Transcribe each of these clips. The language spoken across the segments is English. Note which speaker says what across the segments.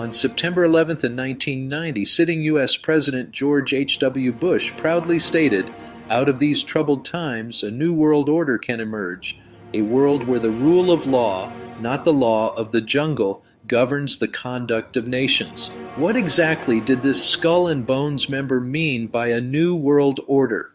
Speaker 1: On September 11th in 1990, sitting U.S. President George H.W. Bush proudly stated, "Out of these troubled times, a new world order can emerge, a world where the rule of law, not the law of the jungle, governs the conduct of nations." What exactly did this Skull and Bones member mean by a new world order?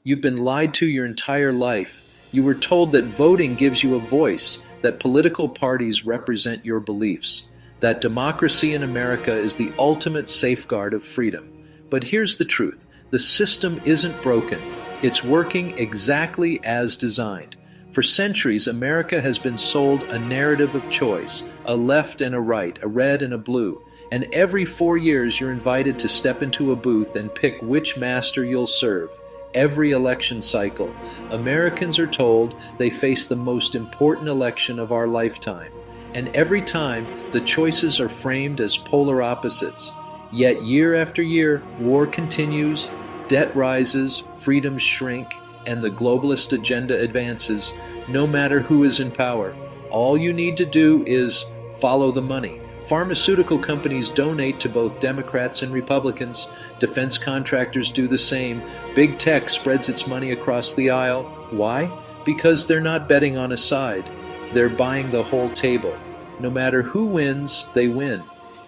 Speaker 1: You've been lied to your entire life. You were told that voting gives you a voice, that political parties represent your beliefs, that democracy in America is the ultimate safeguard of freedom. But here's the truth. The system isn't broken. It's working exactly as designed. For centuries, America has been sold a narrative of choice, a left and a right, a red and a blue. And every 4 years you're invited to step into a booth and pick which master you'll serve. Every election cycle, Americans are told they face the most important election of our lifetime. And every time, the choices are framed as polar opposites. Yet year after year, war continues, debt rises, freedoms shrink, and the globalist agenda advances, no matter who is in power. All you need to do is follow the money. Pharmaceutical companies donate to both Democrats and Republicans. Defense contractors do the same. Big tech spreads its money across the aisle. Why? Because they're not betting on a side. They're buying the whole table. No matter who wins, they win.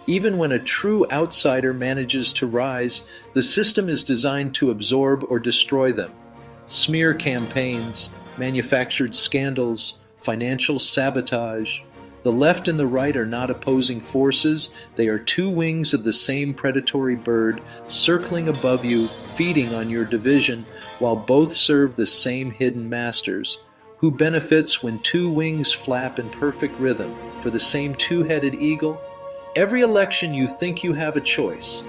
Speaker 1: Even when a true outsider manages to rise, the system is designed to absorb or destroy them. Smear campaigns, manufactured scandals, financial sabotage. The left and the right are not opposing forces. They are two wings of the same predatory bird, circling above you, feeding on your division, while both serve the same hidden masters. Who benefits when two wings flap in perfect rhythm for the same two-headed eagle? Every election you think you have a choice,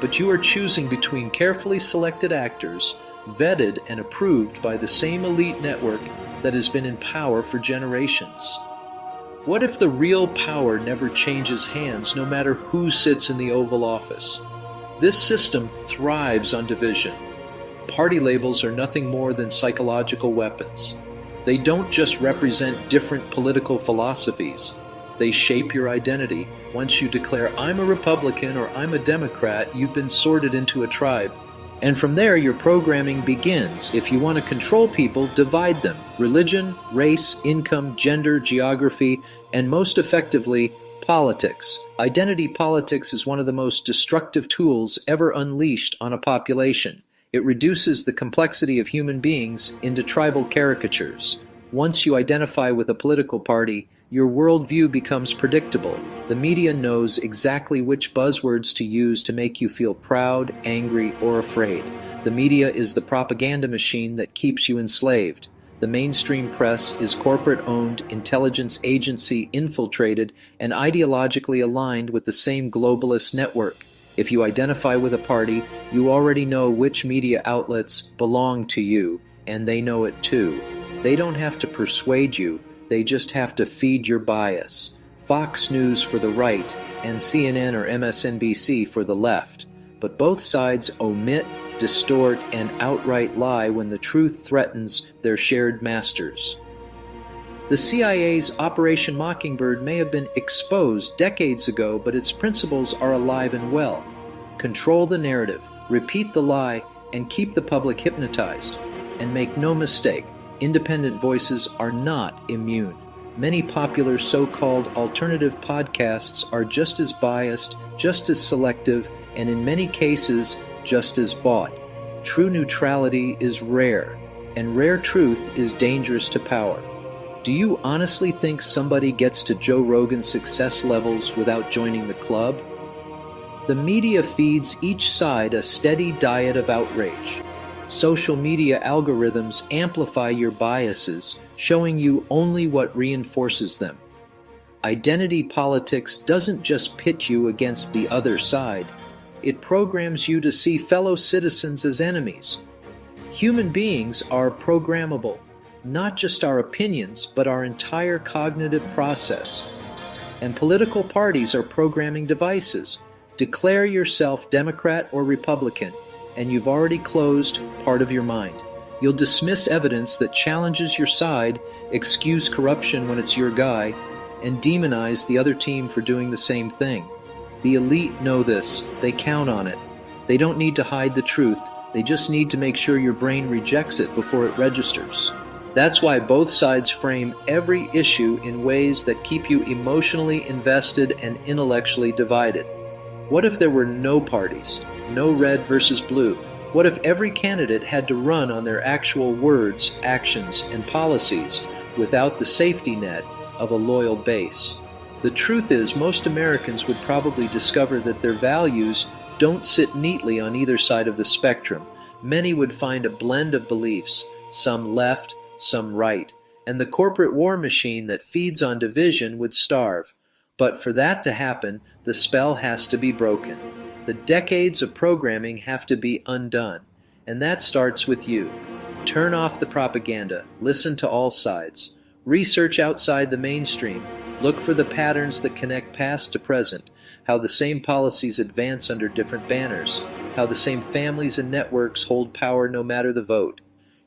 Speaker 1: but you are choosing between carefully selected actors, vetted and approved by the same elite network that has been in power for generations. What if the real power never changes hands, no matter who sits in the Oval Office? This system thrives on division. Party labels are nothing more than psychological weapons. They don't just represent different political philosophies. They shape your identity. Once you declare, "I'm a Republican" or "I'm a Democrat," you've been sorted into a tribe. And from there, your programming begins. If you want to control people, divide them. Religion, race, income, gender, geography, and most effectively, politics. Identity politics is one of the most destructive tools ever unleashed on a population. It reduces the complexity of human beings into tribal caricatures. Once you identify with a political party, your worldview becomes predictable. The media knows exactly which buzzwords to use to make you feel proud, angry, or afraid. The media is the propaganda machine that keeps you enslaved. The mainstream press is corporate-owned, intelligence agency infiltrated, and ideologically aligned with the same globalist network. If you identify with a party, you already know which media outlets belong to you, and they know it too. They don't have to persuade you. They just have to feed your bias. Fox News for the right and CNN or MSNBC for the left. But both sides omit, distort, and outright lie when the truth threatens their shared masters. The CIA's Operation Mockingbird may have been exposed decades ago, but its principles are alive and well. Control the narrative, repeat the lie, and keep the public hypnotized. And make no mistake, independent voices are not immune. Many popular so-called alternative podcasts are just as biased, just as selective, and in many cases, just as bought. True neutrality is rare, and rare truth is dangerous to power. Do you honestly think somebody gets to Joe Rogan's success levels without joining the club? The media feeds each side a steady diet of outrage. Social media algorithms amplify your biases, showing you only what reinforces them. Identity politics doesn't just pit you against the other side. It programs you to see fellow citizens as enemies. Human beings are programmable, not just our opinions, but our entire cognitive process. And political parties are programming devices. Declare yourself Democrat or Republican, and you've already closed part of your mind. You'll dismiss evidence that challenges your side, excuse corruption when it's your guy, and demonize the other team for doing the same thing. The elite know this. They count on it. They don't need to hide the truth. They just need to make sure your brain rejects it before it registers. That's why both sides frame every issue in ways that keep you emotionally invested and intellectually divided. What if there were no parties? No red versus blue? What if every candidate had to run on their actual words, actions, and policies without the safety net of a loyal base? The truth is, most Americans would probably discover that their values don't sit neatly on either side of the spectrum. Many would find a blend of beliefs, some left, some right, and the corporate war machine that feeds on division would starve. But for that to happen, the spell has to be broken. The decades of programming have to be undone, and that starts with you. Turn off the propaganda, listen to all sides, research outside the mainstream, look for the patterns that connect past to present, how the same policies advance under different banners, how the same families and networks hold power no matter the vote.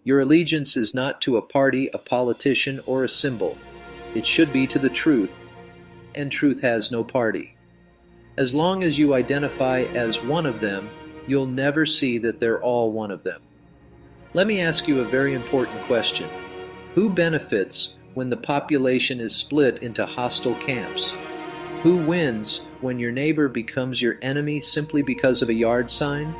Speaker 1: Your allegiance is not to a party, a politician, or a symbol. It should be to the truth, and truth has no party. As long as you identify as one of them, you'll never see that they're all one of them. Let me ask you a very important question. Who benefits when the population is split into hostile camps? Who wins when your neighbor becomes your enemy simply because of a yard sign?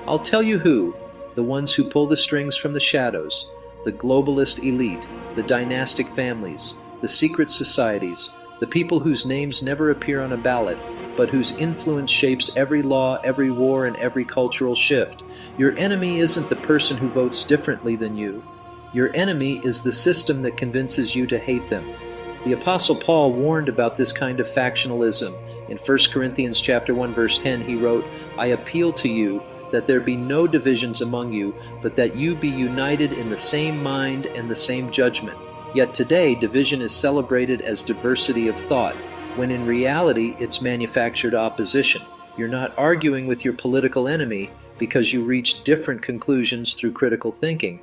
Speaker 1: I'll tell you who. The ones who pull the strings from the shadows, the globalist elite, the dynastic families, the secret societies, the people whose names never appear on a ballot, but whose influence shapes every law, every war, and every cultural shift. Your enemy isn't the person who votes differently than you. Your enemy is the system that convinces you to hate them. The Apostle Paul warned about this kind of factionalism. In 1 Corinthians chapter 1, verse 10, he wrote, "I appeal to you that there be no divisions among you, but that you be united in the same mind and the same judgment." Yet today, division is celebrated as diversity of thought, when in reality it's manufactured opposition. You're not arguing with your political enemy because you reach different conclusions through critical thinking.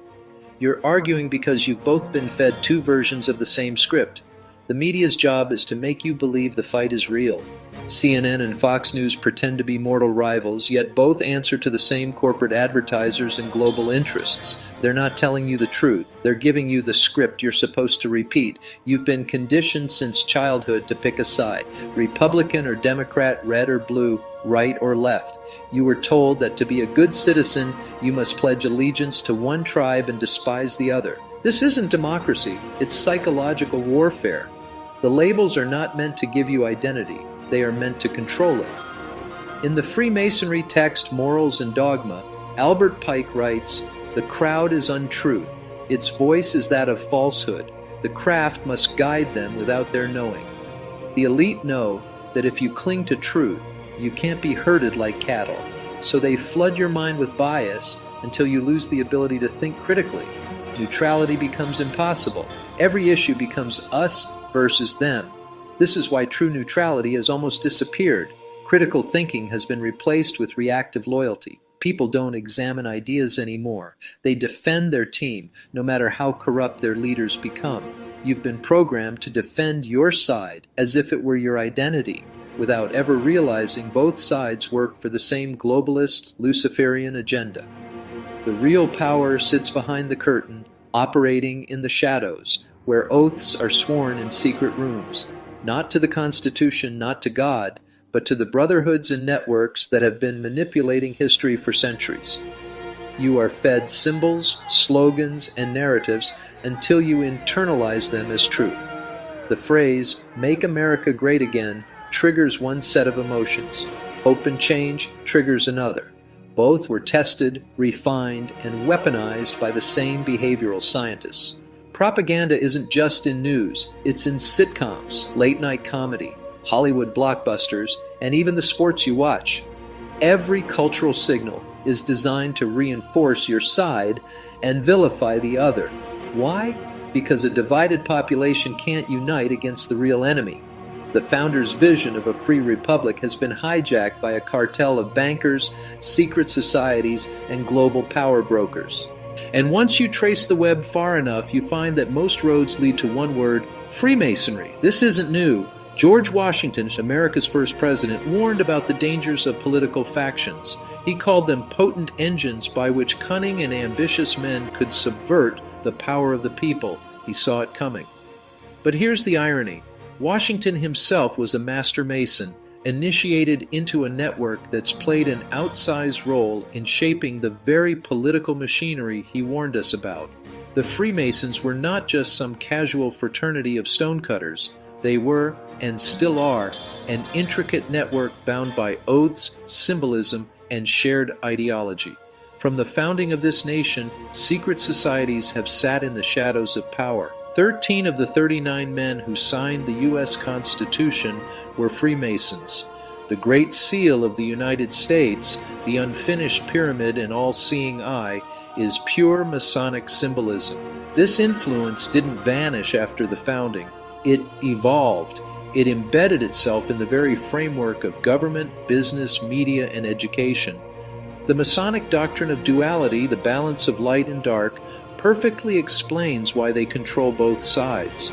Speaker 1: You're arguing because you've both been fed two versions of the same script. The media's job is to make you believe the fight is real. CNN and Fox News pretend to be mortal rivals, yet both answer to the same corporate advertisers and global interests. They're not telling you the truth. They're giving you the script you're supposed to repeat. You've been conditioned since childhood to pick a side, Republican or Democrat, red or blue, right or left. You were told that to be a good citizen, you must pledge allegiance to one tribe and despise the other. This isn't democracy. It's psychological warfare. The labels are not meant to give you identity. They are meant to control it. In the Freemasonry text Morals and Dogma, Albert Pike writes, "The crowd is untruth. Its voice is that of falsehood. The craft must guide them without their knowing." The elite know that if you cling to truth, you can't be herded like cattle. So they flood your mind with bias until you lose the ability to think critically. Neutrality becomes impossible. Every issue becomes us versus them. This is why true neutrality has almost disappeared. Critical thinking has been replaced with reactive loyalty. People don't examine ideas anymore. They defend their team, no matter how corrupt their leaders become. You've been programmed to defend your side as if it were your identity, without ever realizing both sides work for the same globalist, Luciferian agenda. The real power sits behind the curtain, operating in the shadows, where oaths are sworn in secret rooms, not to the Constitution, not to God, but to the brotherhoods and networks that have been manipulating history for centuries. You are fed symbols, slogans, and narratives until you internalize them as truth. The phrase, "Make America Great Again," triggers one set of emotions. Hope and change triggers another. Both were tested, refined, and weaponized by the same behavioral scientists. Propaganda isn't just in news, it's in sitcoms, late-night comedy, Hollywood blockbusters, and even the sports you watch. Every cultural signal is designed to reinforce your side and vilify the other. Why? Because a divided population can't unite against the real enemy. The founders' vision of a free republic has been hijacked by a cartel of bankers, secret societies, and global power brokers. And once you trace the web far enough, you find that most roads lead to one word, Freemasonry. This isn't new. George Washington, America's first president, warned about the dangers of political factions. He called them potent engines by which cunning and ambitious men could subvert the power of the people. He saw it coming. But here's the irony. Washington himself was a master mason, initiated into a network that's played an outsized role in shaping the very political machinery he warned us about. The Freemasons were not just some casual fraternity of stonecutters. They were, and still are, an intricate network bound by oaths, symbolism, and shared ideology. From the founding of this nation, secret societies have sat in the shadows of power. 13 of the 39 men who signed the U.S. Constitution were Freemasons. The Great Seal of the United States, the unfinished pyramid and all-seeing eye, is pure Masonic symbolism. This influence didn't vanish after the founding. It evolved. It embedded itself in the very framework of government, business, media, and education. The Masonic doctrine of duality, the balance of light and dark, perfectly explains why they control both sides.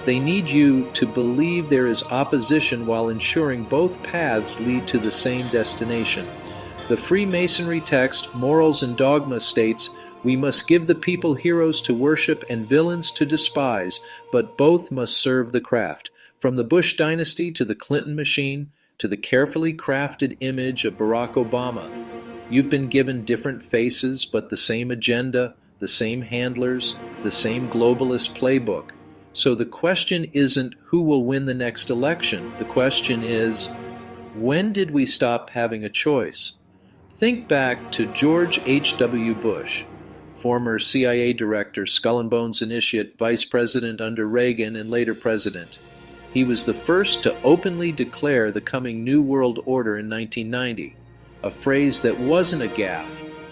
Speaker 1: They need you to believe there is opposition while ensuring both paths lead to the same destination. The Freemasonry text, Morals and Dogma, states, "We must give the people heroes to worship and villains to despise, but both must serve the craft." From the Bush dynasty to the Clinton machine to the carefully crafted image of Barack Obama, you've been given different faces but the same agenda, the same handlers, the same globalist playbook. So the question isn't who will win the next election. The question is, when did we stop having a choice? Think back to George H.W. Bush, former CIA director, Skull and Bones initiate, vice president under Reagan, and later president. He was the first to openly declare the coming New World Order in 1990, a phrase that wasn't a gaffe,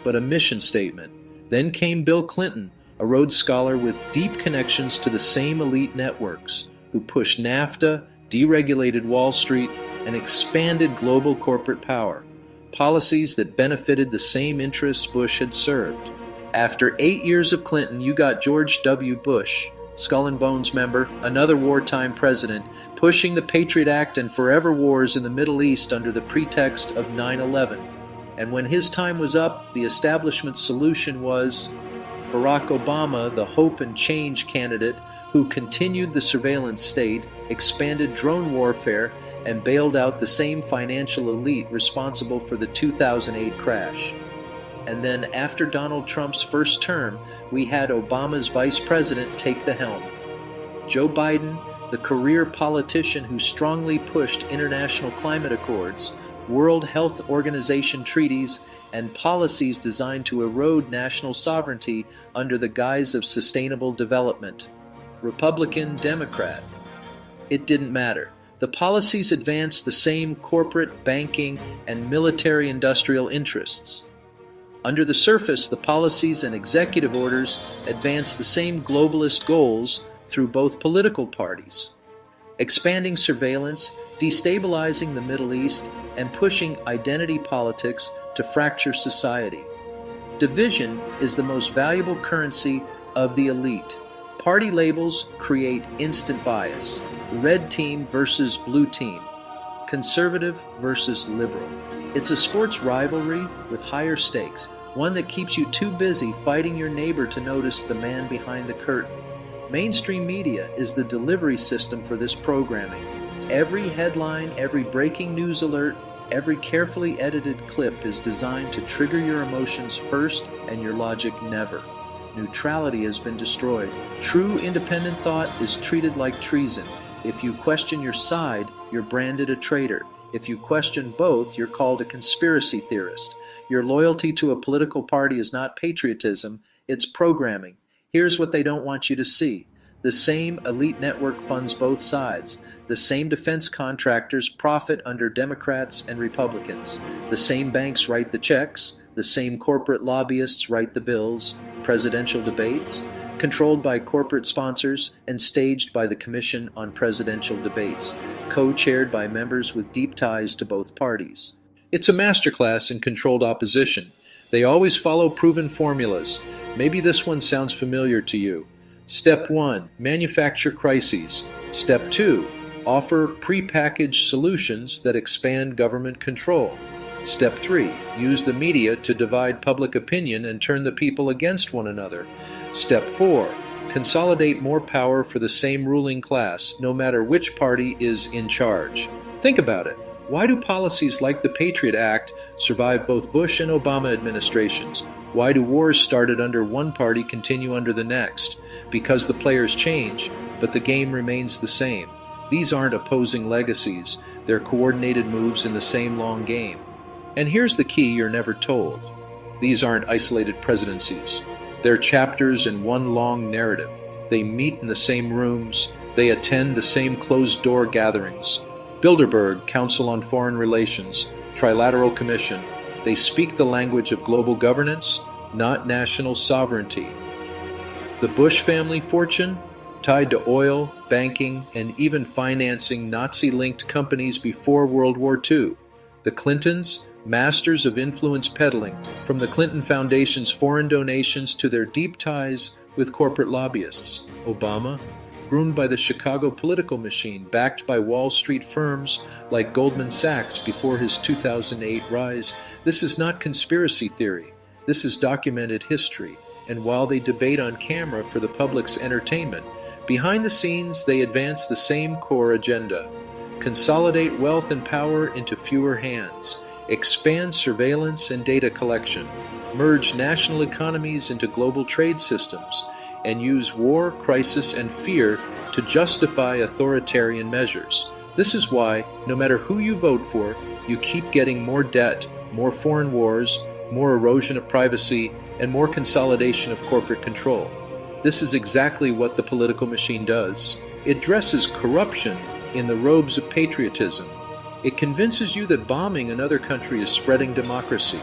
Speaker 1: but a mission statement. Then came Bill Clinton, a Rhodes Scholar with deep connections to the same elite networks, who pushed NAFTA, deregulated Wall Street, and expanded global corporate power, policies that benefited the same interests Bush had served. After 8 years of Clinton, you got George W. Bush, Skull and Bones member, another wartime president, pushing the Patriot Act and forever wars in the Middle East under the pretext of 9/11. And when his time was up, the establishment's solution was Barack Obama, the hope and change candidate who continued the surveillance state, expanded drone warfare, and bailed out the same financial elite responsible for the 2008 crash. And then after Donald Trump's first term, we had Obama's vice president take the helm. Joe Biden, the career politician who strongly pushed international climate accords, World Health Organization treaties, and policies designed to erode national sovereignty under the guise of sustainable development. Republican, Democrat. It didn't matter. The policies advanced the same corporate, banking, and military-industrial interests. Under the surface, the policies and executive orders advanced the same globalist goals through both political parties. Expanding surveillance, destabilizing the Middle East, and pushing identity politics to fracture society. Division is the most valuable currency of the elite. Party labels create instant bias. Red team versus blue team. Conservative versus liberal. It's a sports rivalry with higher stakes, one that keeps you too busy fighting your neighbor to notice the man behind the curtain. Mainstream media is the delivery system for this programming. Every headline, every breaking news alert, every carefully edited clip is designed to trigger your emotions first and your logic never. Neutrality has been destroyed. True independent thought is treated like treason. If you question your side, you're branded a traitor. If you question both, you're called a conspiracy theorist. Your loyalty to a political party is not patriotism, it's programming. Here's what they don't want you to see. The same elite network funds both sides. The same defense contractors profit under Democrats and Republicans. The same banks write the checks. The same corporate lobbyists write the bills. Presidential debates, controlled by corporate sponsors and staged by the Commission on Presidential Debates, co-chaired by members with deep ties to both parties. It's a masterclass in controlled opposition. They always follow proven formulas. Maybe this one sounds familiar to you. Step 1, manufacture crises. Step 2, Offer prepackaged solutions that expand government control. Step 3. Use the media to divide public opinion and turn the people against one another. Step 4. Consolidate more power for the same ruling class, no matter which party is in charge. Think about it. Why do policies like the Patriot Act survive both Bush and Obama administrations? Why do wars started under one party continue under the next? Because the players change, but the game remains the same. These aren't opposing legacies. They're coordinated moves in the same long game. And here's the key you're never told. These aren't isolated presidencies. They're chapters in one long narrative. They meet in the same rooms. They attend the same closed-door gatherings. Bilderberg, Council on Foreign Relations, Trilateral Commission. They speak the language of global governance, not national sovereignty. The Bush family fortune, tied to oil, banking, and even financing Nazi-linked companies before World War II. The Clintons, masters of influence peddling, from the Clinton Foundation's foreign donations to their deep ties with corporate lobbyists. Obama, groomed by the Chicago political machine, backed by Wall Street firms like Goldman Sachs before his 2008 rise. This is not conspiracy theory. This is documented history. And while they debate on camera for the public's entertainment, behind the scenes they advance the same core agenda. Consolidate wealth and power into fewer hands. Expand surveillance and data collection, merge national economies into global trade systems, and use war, crisis, and fear to justify authoritarian measures. This is why, no matter who you vote for, you keep getting more debt, more foreign wars, more erosion of privacy, and more consolidation of corporate control. This is exactly what the political machine does. It dresses corruption in the robes of patriotism. It convinces you that bombing another country is spreading democracy,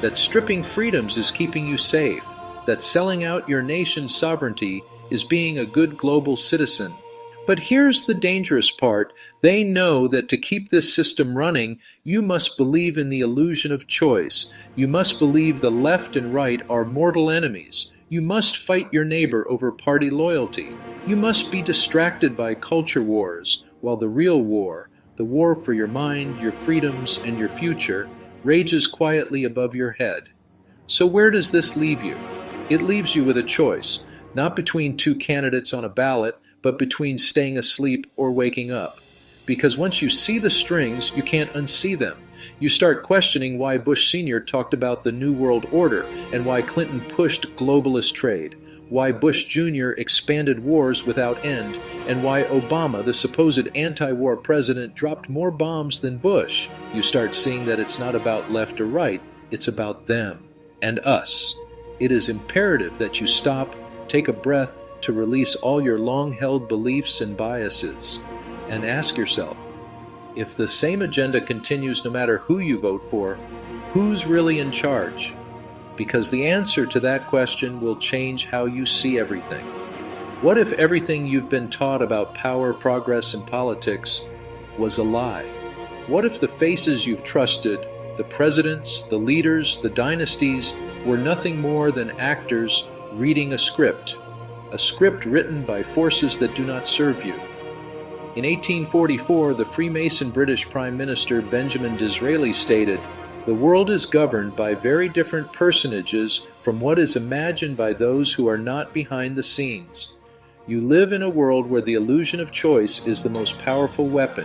Speaker 1: that stripping freedoms is keeping you safe, that selling out your nation's sovereignty is being a good global citizen. But here's the dangerous part. They know that to keep this system running, you must believe in the illusion of choice. You must believe the left and right are mortal enemies. You must fight your neighbor over party loyalty. You must be distracted by culture wars, while the real war, the war for your mind, your freedoms, and your future, rages quietly above your head. So where does this leave you? It leaves you with a choice, not between two candidates on a ballot, but between staying asleep or waking up. Because once you see the strings, you can't unsee them. You start questioning why Bush Sr. talked about the New World Order and why Clinton pushed globalist trade, why Bush Jr. expanded wars without end, and why Obama, the supposed anti-war president, dropped more bombs than Bush. You start seeing that it's not about left or right, it's about them and us. It is imperative that you stop, take a breath to release all your long-held beliefs and biases, and ask yourself, if the same agenda continues no matter who you vote for, who's really in charge? Because the answer to that question will change how you see everything. What if everything you've been taught about power, progress, and politics was a lie? What if the faces you've trusted, the presidents, the leaders, the dynasties, were nothing more than actors reading a script written by forces that do not serve you? In 1844, the Freemason British Prime Minister Benjamin Disraeli stated, "The world is governed by very different personages from what is imagined by those who are not behind the scenes. You live in a world where the illusion of choice is the most powerful weapon.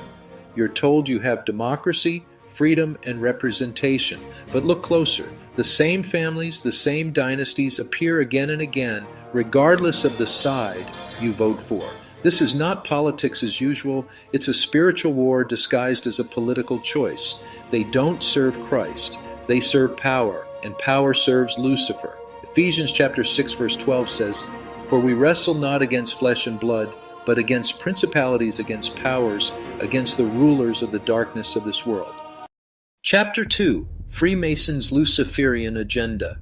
Speaker 1: You're told you have democracy, freedom, and representation. But look closer. The same families, the same dynasties appear again and again, regardless of the side you vote for. This is not politics as usual. It's a spiritual war disguised as a political choice. They don't serve Christ. They serve power, and power serves Lucifer." Ephesians chapter 6, verse 12 says, "For we wrestle not against flesh and blood, but against principalities, against powers, against the rulers of the darkness of this world." Chapter 2. Freemasons' Luciferian Agenda.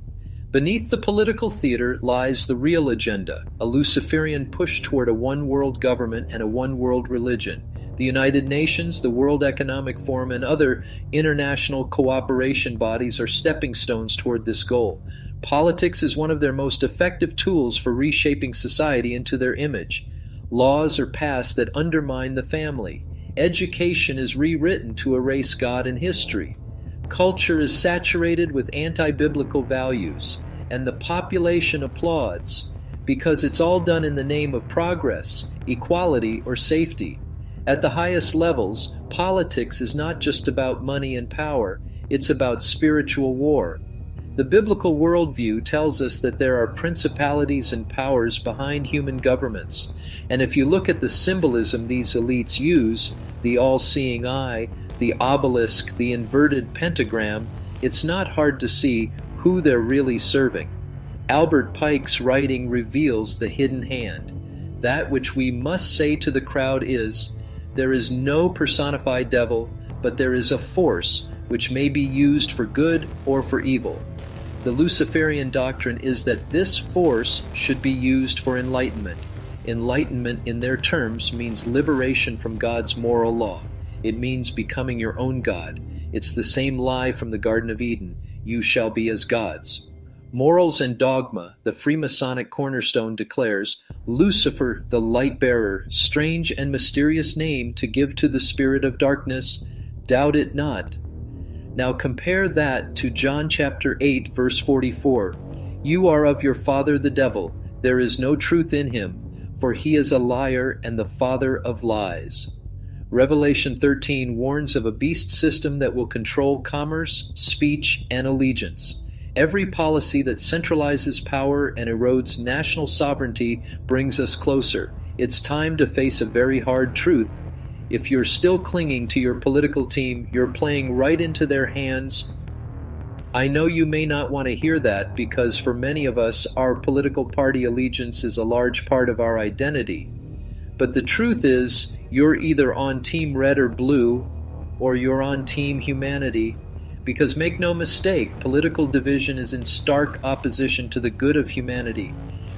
Speaker 1: Beneath the political theater lies the real agenda, a Luciferian push toward a one-world government and a one-world religion. The United Nations, the World Economic Forum, and other international cooperation bodies are stepping stones toward this goal. Politics is one of their most effective tools for reshaping society into their image. Laws are passed that undermine the family. Education is rewritten to erase God and history. Culture is saturated with anti-biblical values, and the population applauds because it's all done in the name of progress, equality, or safety. At the highest levels, politics is not just about money and power, it's about spiritual war. The biblical worldview tells us that there are principalities and powers behind human governments, and if you look at the symbolism these elites use, the all-seeing eye, the obelisk, the inverted pentagram, it's not hard to see who they're really serving. Albert Pike's writing reveals the hidden hand. That which we must say to the crowd is, there is no personified devil, but there is a force which may be used for good or for evil. The Luciferian doctrine is that this force should be used for enlightenment. Enlightenment, in their terms, means liberation from God's moral law. It means becoming your own God. It's the same lie from the Garden of Eden. You shall be as gods. Morals and Dogma, the Freemasonic cornerstone, declares, Lucifer, the light-bearer, strange and mysterious name to give to the spirit of darkness, doubt it not. Now compare that to John chapter 8, verse 44. You are of your father the devil. There is no truth in him, for he is a liar and the father of lies. Revelation 13 warns of a beast system that will control commerce, speech, and allegiance. Every policy that centralizes power and erodes national sovereignty brings us closer. It's time to face a very hard truth. If you're still clinging to your political team, you're playing right into their hands. I know you may not want to hear that because for many of us, our political party allegiance is a large part of our identity. But the truth is, you're either on Team Red or Blue, or you're on Team Humanity. Because make no mistake, political division is in stark opposition to the good of humanity.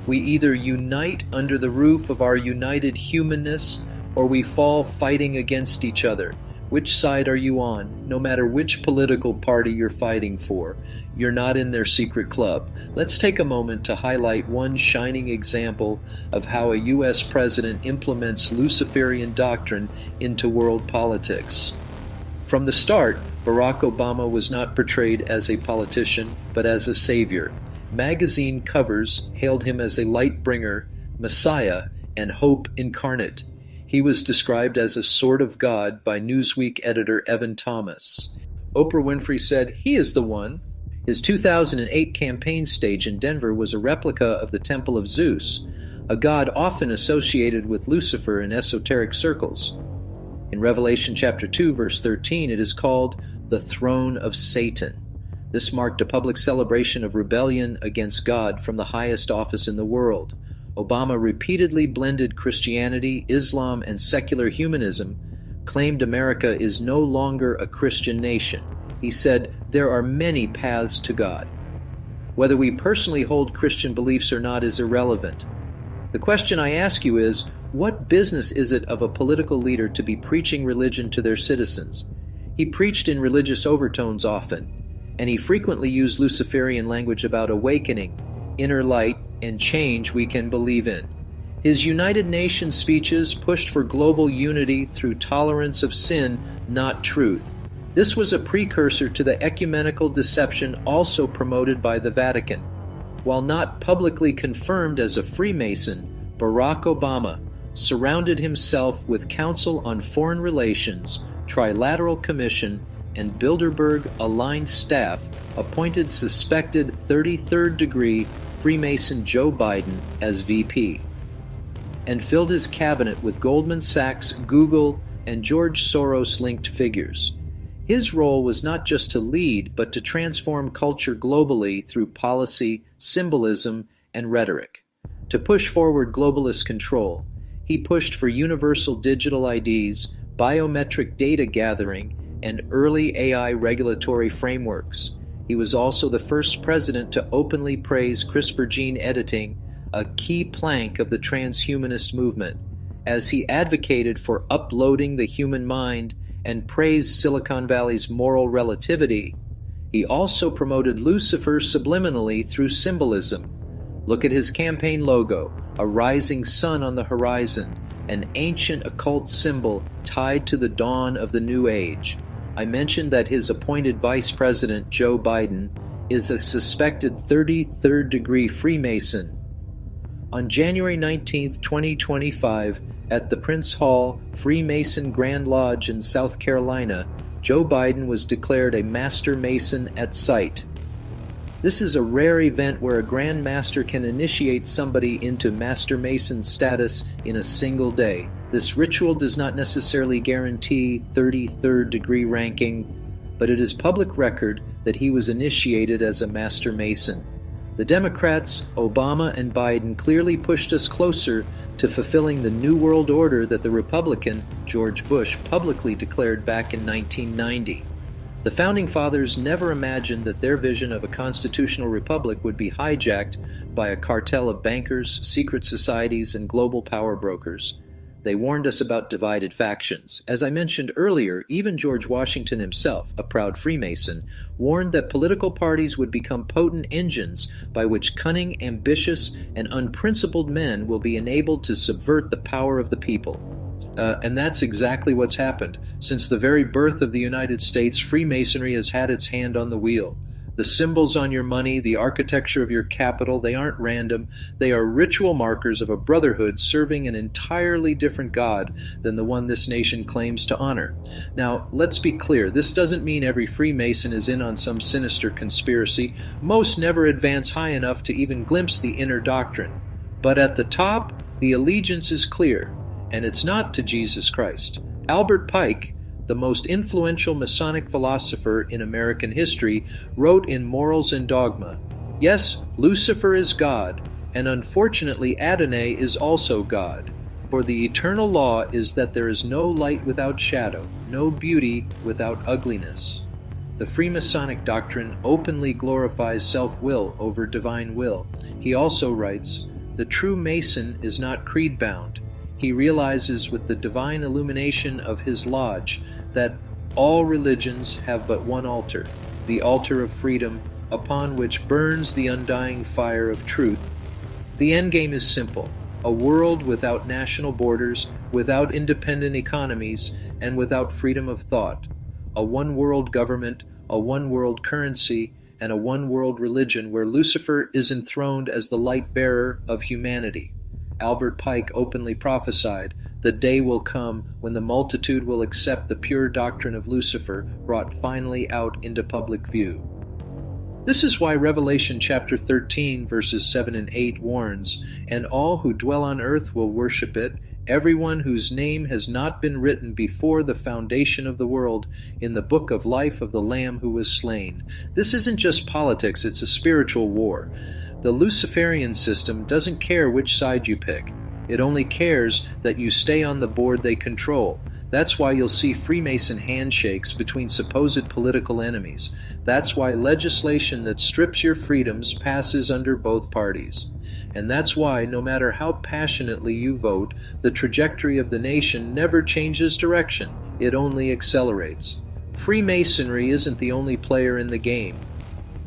Speaker 1: We either unite under the roof of our united humanness, or we fall fighting against each other. Which side are you on? No matter which political party you're fighting for, you're not in their secret club. Let's take a moment to highlight one shining example of how a U.S. president implements Luciferian doctrine into world politics. From the start, Barack Obama was not portrayed as a politician, but as a savior. Magazine covers hailed him as a light bringer, Messiah, and hope incarnate. He was described as a sword of God by Newsweek editor Evan Thomas. Oprah Winfrey said, "He is the one." His 2008 campaign stage in Denver was a replica of the Temple of Zeus, a god often associated with Lucifer in esoteric circles. In Revelation chapter 2, verse 13, it is called the throne of Satan. This marked a public celebration of rebellion against God from the highest office in the world. Obama repeatedly blended Christianity, Islam, and secular humanism, claimed America is no longer a Christian nation. He said, there are many paths to God. Whether we personally hold Christian beliefs or not is irrelevant. The question I ask you is, what business is it of a political leader to be preaching religion to their citizens? He preached in religious overtones often, and he frequently used Luciferian language about awakening, inner light, and change we can believe in. His United Nations speeches pushed for global unity through tolerance of sin, not truth. This was a precursor to the ecumenical deception also promoted by the Vatican. While not publicly confirmed as a Freemason, Barack Obama surrounded himself with Council on Foreign Relations, Trilateral Commission, and Bilderberg-aligned staff appointed suspected 33rd degree Freemason Joe Biden as VP, and filled his cabinet with Goldman Sachs, Google, and George Soros-linked figures. His role was not just to lead, but to transform culture globally through policy, symbolism, and rhetoric. To push forward globalist control, he pushed for universal digital IDs, biometric data gathering, and early AI regulatory frameworks. He was also the first president to openly praise CRISPR gene editing, a key plank of the transhumanist movement, as he advocated for uploading the human mind and praised Silicon Valley's moral relativity. He also promoted Lucifer subliminally through symbolism. Look at his campaign logo, a rising sun on the horizon, an ancient occult symbol tied to the dawn of the New Age. I mentioned that his appointed Vice President, Joe Biden, is a suspected 33rd degree Freemason. On January 19, 2025, at the Prince Hall Freemason Grand Lodge in South Carolina, Joe Biden was declared a Master Mason at sight. This is a rare event where a Grand Master can initiate somebody into Master Mason status in a single day. This ritual does not necessarily guarantee 33rd degree ranking, but it is public record that he was initiated as a Master Mason. The Democrats, Obama and Biden, clearly pushed us closer to fulfilling the New World Order that the Republican, George Bush, publicly declared back in 1990. The Founding Fathers never imagined that their vision of a constitutional republic would be hijacked by a cartel of bankers, secret societies, and global power brokers. They warned us about divided factions. As I mentioned earlier, even George Washington himself, a proud Freemason, warned that political parties would become potent engines by which cunning, ambitious, and unprincipled men will be enabled to subvert the power of the people. And that's exactly what's happened. Since the very birth of the United States, Freemasonry has had its hand on the wheel. The symbols on your money, the architecture of your capital, they aren't random. They are ritual markers of a brotherhood serving an entirely different God than the one this nation claims to honor. Now, let's be clear. This doesn't mean every Freemason is in on some sinister conspiracy. Most never advance high enough to even glimpse the inner doctrine. But at the top, the allegiance is clear, and it's not to Jesus Christ. Albert Pike, the most influential Masonic philosopher in American history, wrote in Morals and Dogma, "Yes, Lucifer is God, and unfortunately Adonai is also God. For the eternal law is that there is no light without shadow, no beauty without ugliness." The Freemasonic doctrine openly glorifies self-will over divine will. He also writes, "The true Mason is not creed-bound. He realizes with the divine illumination of his lodge that all religions have but one altar, the altar of freedom, upon which burns the undying fire of truth. The endgame is simple: a world without national borders, without independent economies, and without freedom of thought. A one-world government, a one-world currency, and a one-world religion where Lucifer is enthroned as the light-bearer of humanity." Albert Pike openly prophesied, "The day will come when the multitude will accept the pure doctrine of Lucifer brought finally out into public view." This is why Revelation chapter 13 verses 7 and 8 warns, "And all who dwell on earth will worship it, everyone whose name has not been written before the foundation of the world in the book of life of the Lamb who was slain." This isn't just politics, it's a spiritual war. The Luciferian system doesn't care which side you pick. It only cares that you stay on the board they control. That's why you'll see Freemason handshakes between supposed political enemies. That's why legislation that strips your freedoms passes under both parties. And that's why, no matter how passionately you vote, the trajectory of the nation never changes direction. It only accelerates. Freemasonry isn't the only player in the game.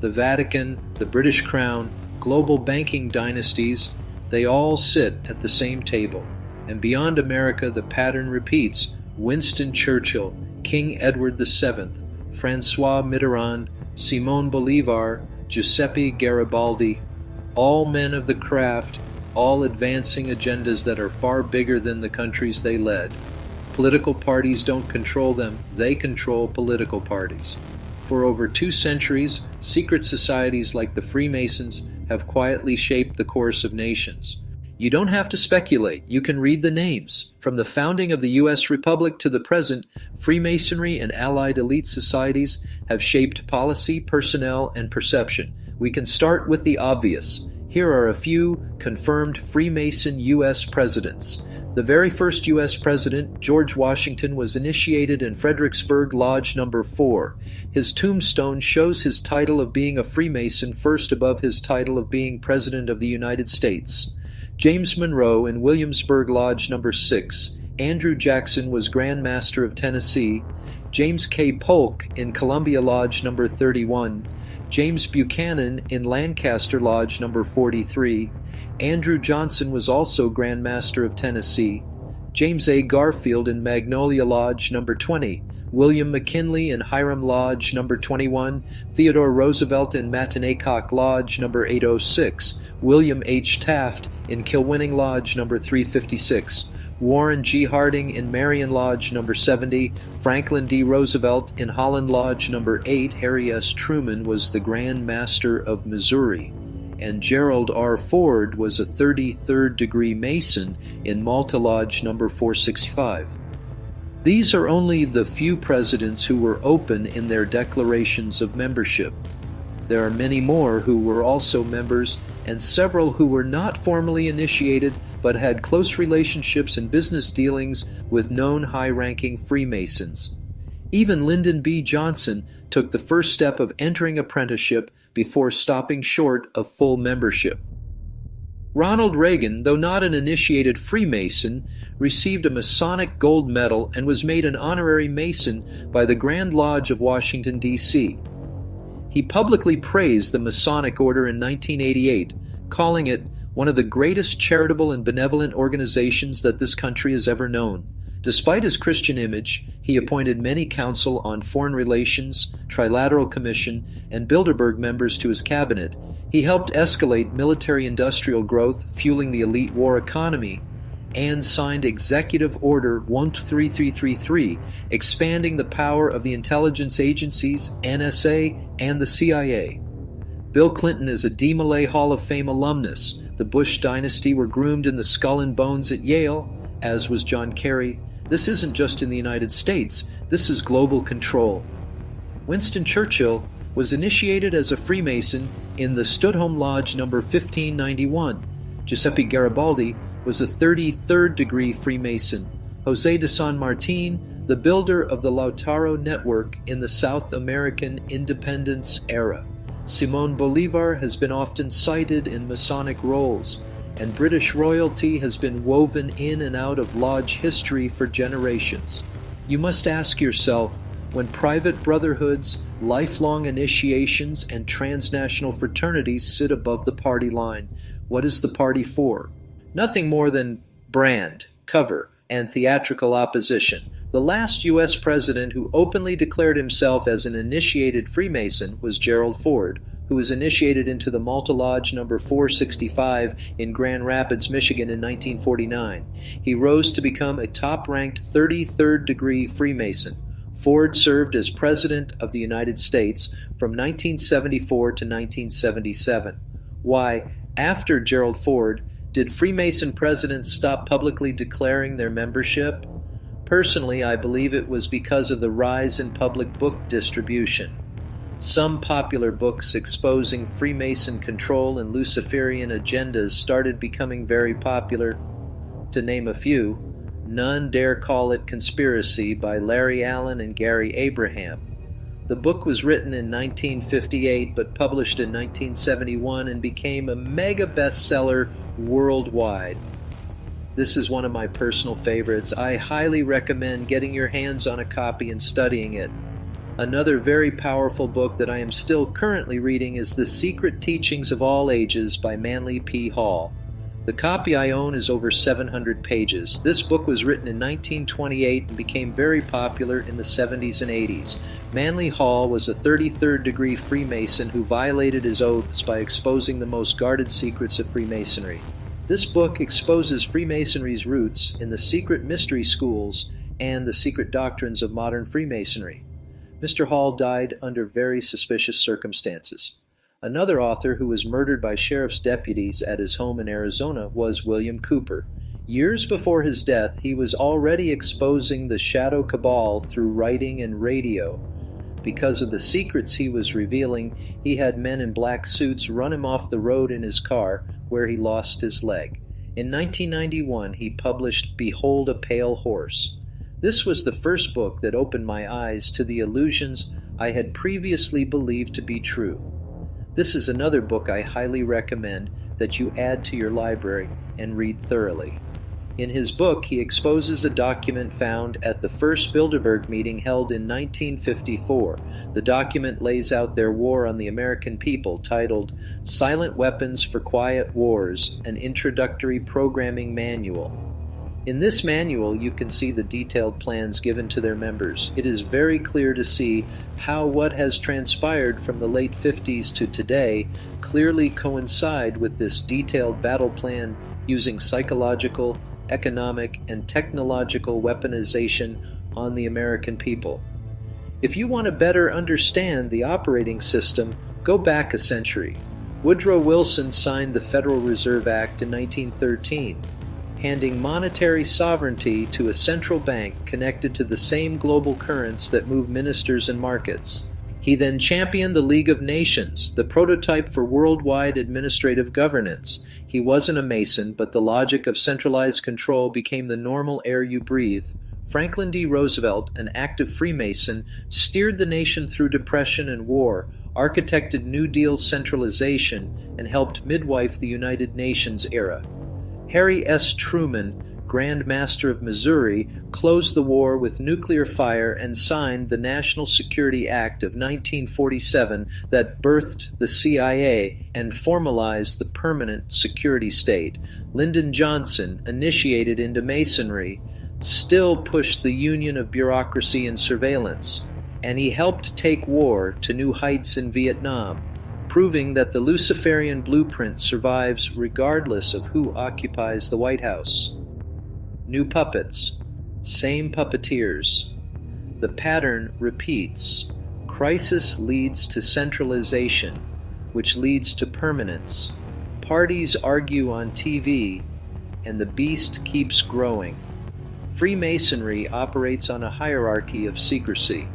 Speaker 1: The Vatican, the British Crown, global banking dynasties, they all sit at the same table. And beyond America, the pattern repeats. Winston Churchill, King Edward VII, Francois Mitterrand, Simon Bolivar, Giuseppe Garibaldi, all men of the craft, all advancing agendas that are far bigger than the countries they led. Political parties don't control them, they control political parties. For over 2 centuries, secret societies like the Freemasons have quietly shaped the course of nations. You don't have to speculate, you can read the names. From the founding of the U.S. Republic to the present, Freemasonry and allied elite societies have shaped policy, personnel, and perception. We can start with the obvious. Here are a few confirmed Freemason U.S. presidents. The very first U.S. president, George Washington, was initiated in Fredericksburg Lodge No. 4. His tombstone shows his title of being a Freemason first above his title of being President of the United States. James Monroe in Williamsburg Lodge No. 6. Andrew Jackson was Grand Master of Tennessee. James K. Polk in Columbia Lodge No. 31. James Buchanan in Lancaster Lodge No. 43. Andrew Johnson was also Grand Master of Tennessee. James A. Garfield in Magnolia Lodge number 20, William McKinley in Hiram Lodge number 21, Theodore Roosevelt in Matinee-Cock Lodge number 806, William H. Taft in Kilwinning Lodge number 356, Warren G. Harding in Marion Lodge number 70, Franklin D. Roosevelt in Holland Lodge number 8, Harry S. Truman was the Grand Master of Missouri, and Gerald R. Ford was a 33rd degree Mason in Malta Lodge number 465. These are only the few presidents who were open in their declarations of membership. There are many more who were also members, and several who were not formally initiated but had close relationships and business dealings with known high-ranking Freemasons. Even Lyndon B. Johnson took the first step of entering apprenticeship before stopping short of full membership. Ronald Reagan, though not an initiated Freemason, received a Masonic gold medal and was made an honorary Mason by the Grand Lodge of Washington, D.C. He publicly praised the Masonic Order in 1988, calling it one of the greatest charitable and benevolent organizations that this country has ever known. Despite his Christian image, he appointed many Council on Foreign Relations, Trilateral Commission, and Bilderberg members to his cabinet. He helped escalate military-industrial growth, fueling the elite war economy, and signed Executive Order 13333, expanding the power of the intelligence agencies, NSA, and the CIA. Bill Clinton is a DeMolay Hall of Fame alumnus. The Bush dynasty were groomed in the Skull and Bones at Yale, as was John Kerry. This isn't just in the United States, this is global control. Winston Churchill was initiated as a Freemason in the Studholme Lodge number 1591. Giuseppe Garibaldi was a 33rd degree Freemason. José de San Martin, the builder of the Lautaro Network in the South American independence era. Simón Bolívar has been often cited in Masonic roles, and British royalty has been woven in and out of lodge history for generations. You must ask yourself, when private brotherhoods, lifelong initiations, and transnational fraternities sit above the party line, what is the party for? Nothing more than brand, cover, and theatrical opposition. The last U.S. president who openly declared himself as an initiated Freemason was Gerald Ford, who was initiated into the Malta Lodge number 465 in Grand Rapids, Michigan in 1949. He rose to become a top-ranked 33rd degree Freemason. Ford served as President of the United States from 1974 to 1977. Why, after Gerald Ford, did Freemason presidents stop publicly declaring their membership? Personally, I believe it was because of the rise in public book distribution. Some popular books exposing Freemason control and Luciferian agendas started becoming very popular. To name a few, None Dare Call It Conspiracy by Larry Allen and Gary Abraham. The book was written in 1958 but published in 1971 and became a mega bestseller worldwide. This is one of my personal favorites. I highly recommend getting your hands on a copy and studying it. Another very powerful book that I am still currently reading is The Secret Teachings of All Ages by Manly P. Hall. The copy I own is over 700 pages. This book was written in 1928 and became very popular in the 70s and 80s. Manly Hall was a 33rd degree Freemason who violated his oaths by exposing the most guarded secrets of Freemasonry. This book exposes Freemasonry's roots in the secret mystery schools and the secret doctrines of modern Freemasonry. Mr. Hall died under very suspicious circumstances. Another author who was murdered by sheriff's deputies at his home in Arizona was William Cooper. Years before his death, he was already exposing the shadow cabal through writing and radio. Because of the secrets he was revealing, he had men in black suits run him off the road in his car, where he lost his leg. In 1991, he published Behold a Pale Horse. This was the first book that opened my eyes to the illusions I had previously believed to be true. This is another book I highly recommend that you add to your library and read thoroughly. In his book, he exposes a document found at the first Bilderberg meeting held in 1954. The document lays out their war on the American people, titled Silent Weapons for Quiet Wars, an Introductory Programming Manual. In this manual, you can see the detailed plans given to their members. It is very clear to see how what has transpired from the late 50s to today clearly coincide with this detailed battle plan using psychological, economic, and technological weaponization on the American people. If you want to better understand the operating system, go back a century. Woodrow Wilson signed the Federal Reserve Act in 1913. Handing monetary sovereignty to a central bank connected to the same global currents that move ministers and markets. He then championed the League of Nations, the prototype for worldwide administrative governance. He wasn't a Mason, but the logic of centralized control became the normal air you breathe. Franklin D. Roosevelt, an active Freemason, steered the nation through depression and war, architected New Deal centralization, and helped midwife the United Nations era. Harry S. Truman, Grand Master of Missouri, closed the war with nuclear fire and signed the National Security Act of 1947 that birthed the CIA and formalized the permanent security state. Lyndon Johnson, initiated into Masonry, still pushed the union of bureaucracy and surveillance, and he helped take war to new heights in Vietnam, proving that the Luciferian blueprint survives regardless of who occupies the White House. New puppets, same puppeteers. The pattern repeats. Crisis leads to centralization, which leads to permanence. Parties argue on TV, and the beast keeps growing. Freemasonry operates on a hierarchy of secrecy.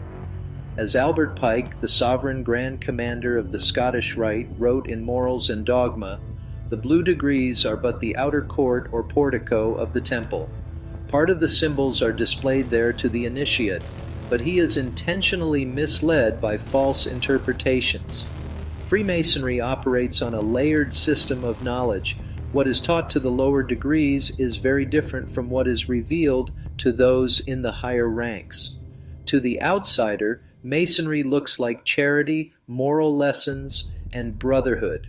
Speaker 1: As Albert Pike, the sovereign Grand Commander of the Scottish Rite, wrote in Morals and Dogma, the blue degrees are but the outer court or portico of the temple. Part of the symbols are displayed there to the initiate, but he is intentionally misled by false interpretations. Freemasonry operates on a layered system of knowledge. What is taught to the lower degrees is very different from what is revealed to those in the higher ranks. To the outsider, Masonry looks like charity, moral lessons, and brotherhood.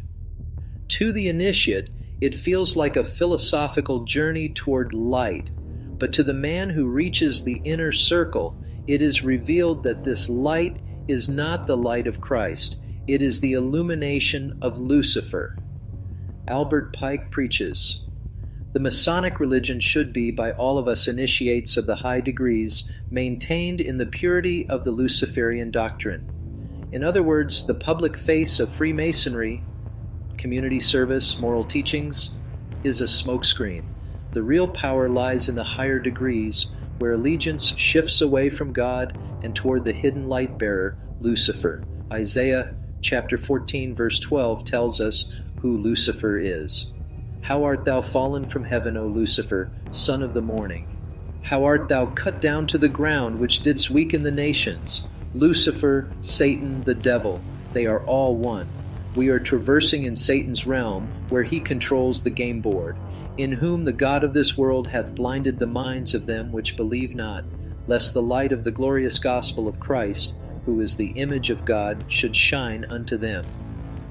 Speaker 1: To the initiate, it feels like a philosophical journey toward light, but to the man who reaches the inner circle, it is revealed that this light is not the light of Christ. It is the illumination of Lucifer. Albert Pike preaches, the Masonic religion should be, by all of us initiates of the high degrees, maintained in the purity of the Luciferian doctrine. In other words, the public face of Freemasonry, community service, moral teachings, is a smokescreen. The real power lies in the higher degrees, where allegiance shifts away from God and toward the hidden light bearer, Lucifer. Isaiah chapter 14, verse 12 tells us who Lucifer is. How art thou fallen from heaven, O Lucifer, son of the morning? How art thou cut down to the ground, which didst weaken the nations? Lucifer, Satan, the devil, they are all one. We are traversing in Satan's realm, where he controls the game board, in whom the God of this world hath blinded the minds of them which believe not, lest the light of the glorious gospel of Christ, who is the image of God, should shine unto them.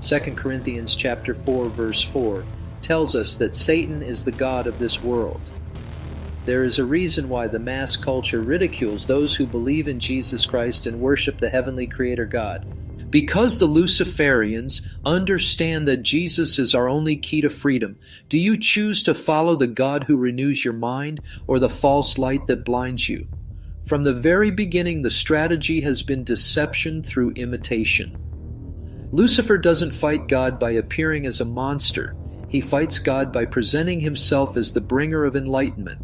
Speaker 1: 2 Corinthians chapter 4, verse 4 tells us that Satan is the god of this world. There is a reason why the mass culture ridicules those who believe in Jesus Christ and worship the heavenly Creator God. Because the Luciferians understand that Jesus is our only key to freedom, do you choose to follow the God who renews your mind or the false light that blinds you? From the very beginning, the strategy has been deception through imitation. Lucifer doesn't fight God by appearing as a monster. He fights God by presenting himself as the bringer of enlightenment.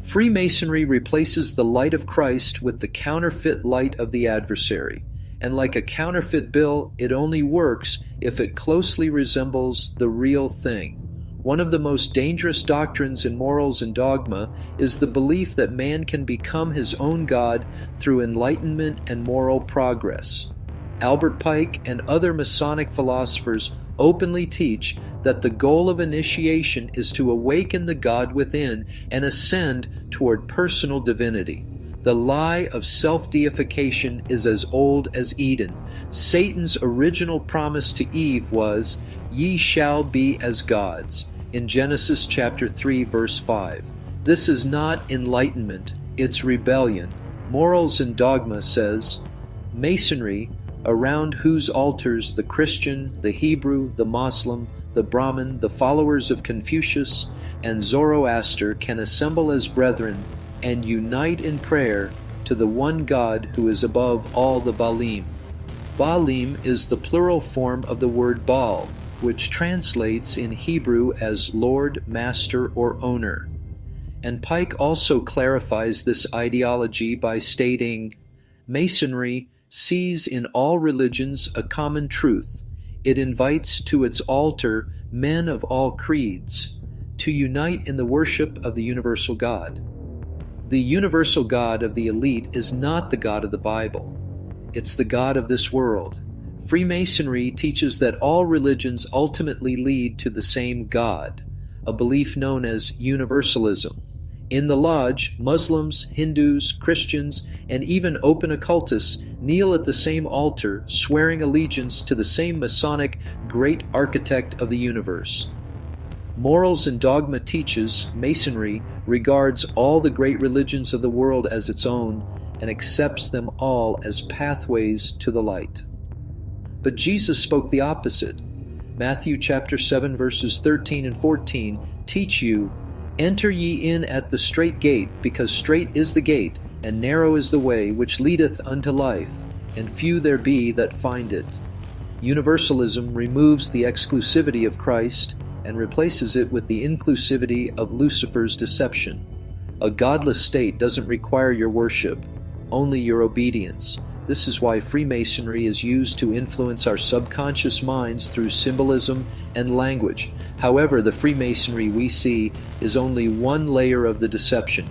Speaker 1: Freemasonry replaces the light of Christ with the counterfeit light of the adversary. And like a counterfeit bill, it only works if it closely resembles the real thing. One of the most dangerous doctrines in morals and dogma is the belief that man can become his own God through enlightenment and moral progress. Albert Pike and other Masonic philosophers openly teach that the goal of initiation is to awaken the God within and ascend toward personal divinity. The lie of self-deification is as old as Eden. Satan's original promise to Eve was, "Ye shall be as gods," in Genesis chapter 3, verse 5. This is not enlightenment, it's rebellion. Morals and Dogma says, Masonry, around whose altars the Christian, the Hebrew, the Muslim, the Brahmin, the followers of Confucius and Zoroaster can assemble as brethren and unite in prayer to the one God who is above all the Baalim. Baalim is the plural form of the word Baal, which translates in Hebrew as Lord, Master, or Owner. And Pike also clarifies this ideology by stating, Masonry sees in all religions a common truth. It invites to its altar men of all creeds to unite in the worship of the universal God. The universal God of the elite is not the God of the Bible. It's the God of this world. Freemasonry teaches that all religions ultimately lead to the same God, a belief known as universalism. In the lodge, Muslims, Hindus, Christians, and even open occultists kneel at the same altar, swearing allegiance to the same Masonic great architect of the universe. Morals and Dogma teaches Masonry regards all the great religions of the world as its own and accepts them all as pathways to the light. But Jesus spoke the opposite. Matthew chapter 7 verses 13 and 14 teach you, Enter ye in at the strait gate, because strait is the gate, and narrow is the way which leadeth unto life, and few there be that find it. Universalism removes the exclusivity of Christ and replaces it with the inclusivity of Lucifer's deception. A godless state doesn't require your worship, only your obedience. This is why Freemasonry is used to influence our subconscious minds through symbolism and language. However, the Freemasonry we see is only one layer of the deception.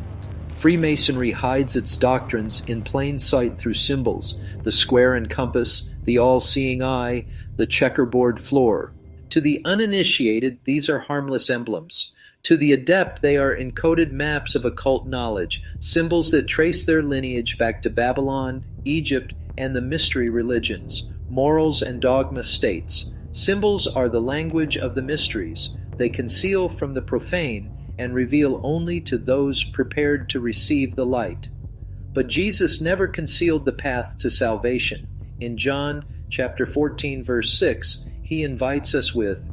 Speaker 1: Freemasonry hides its doctrines in plain sight through symbols, the square and compass, the all-seeing eye, the checkerboard floor. To the uninitiated, these are harmless emblems. To the adept, they are encoded maps of occult knowledge, symbols that trace their lineage back to Babylon, Egypt, and the mystery religions. Morals and Dogma states, symbols are the language of the mysteries. They conceal from the profane and reveal only to those prepared to receive the light. But Jesus never concealed the path to salvation. In John chapter 14, verse 6, he invites us with,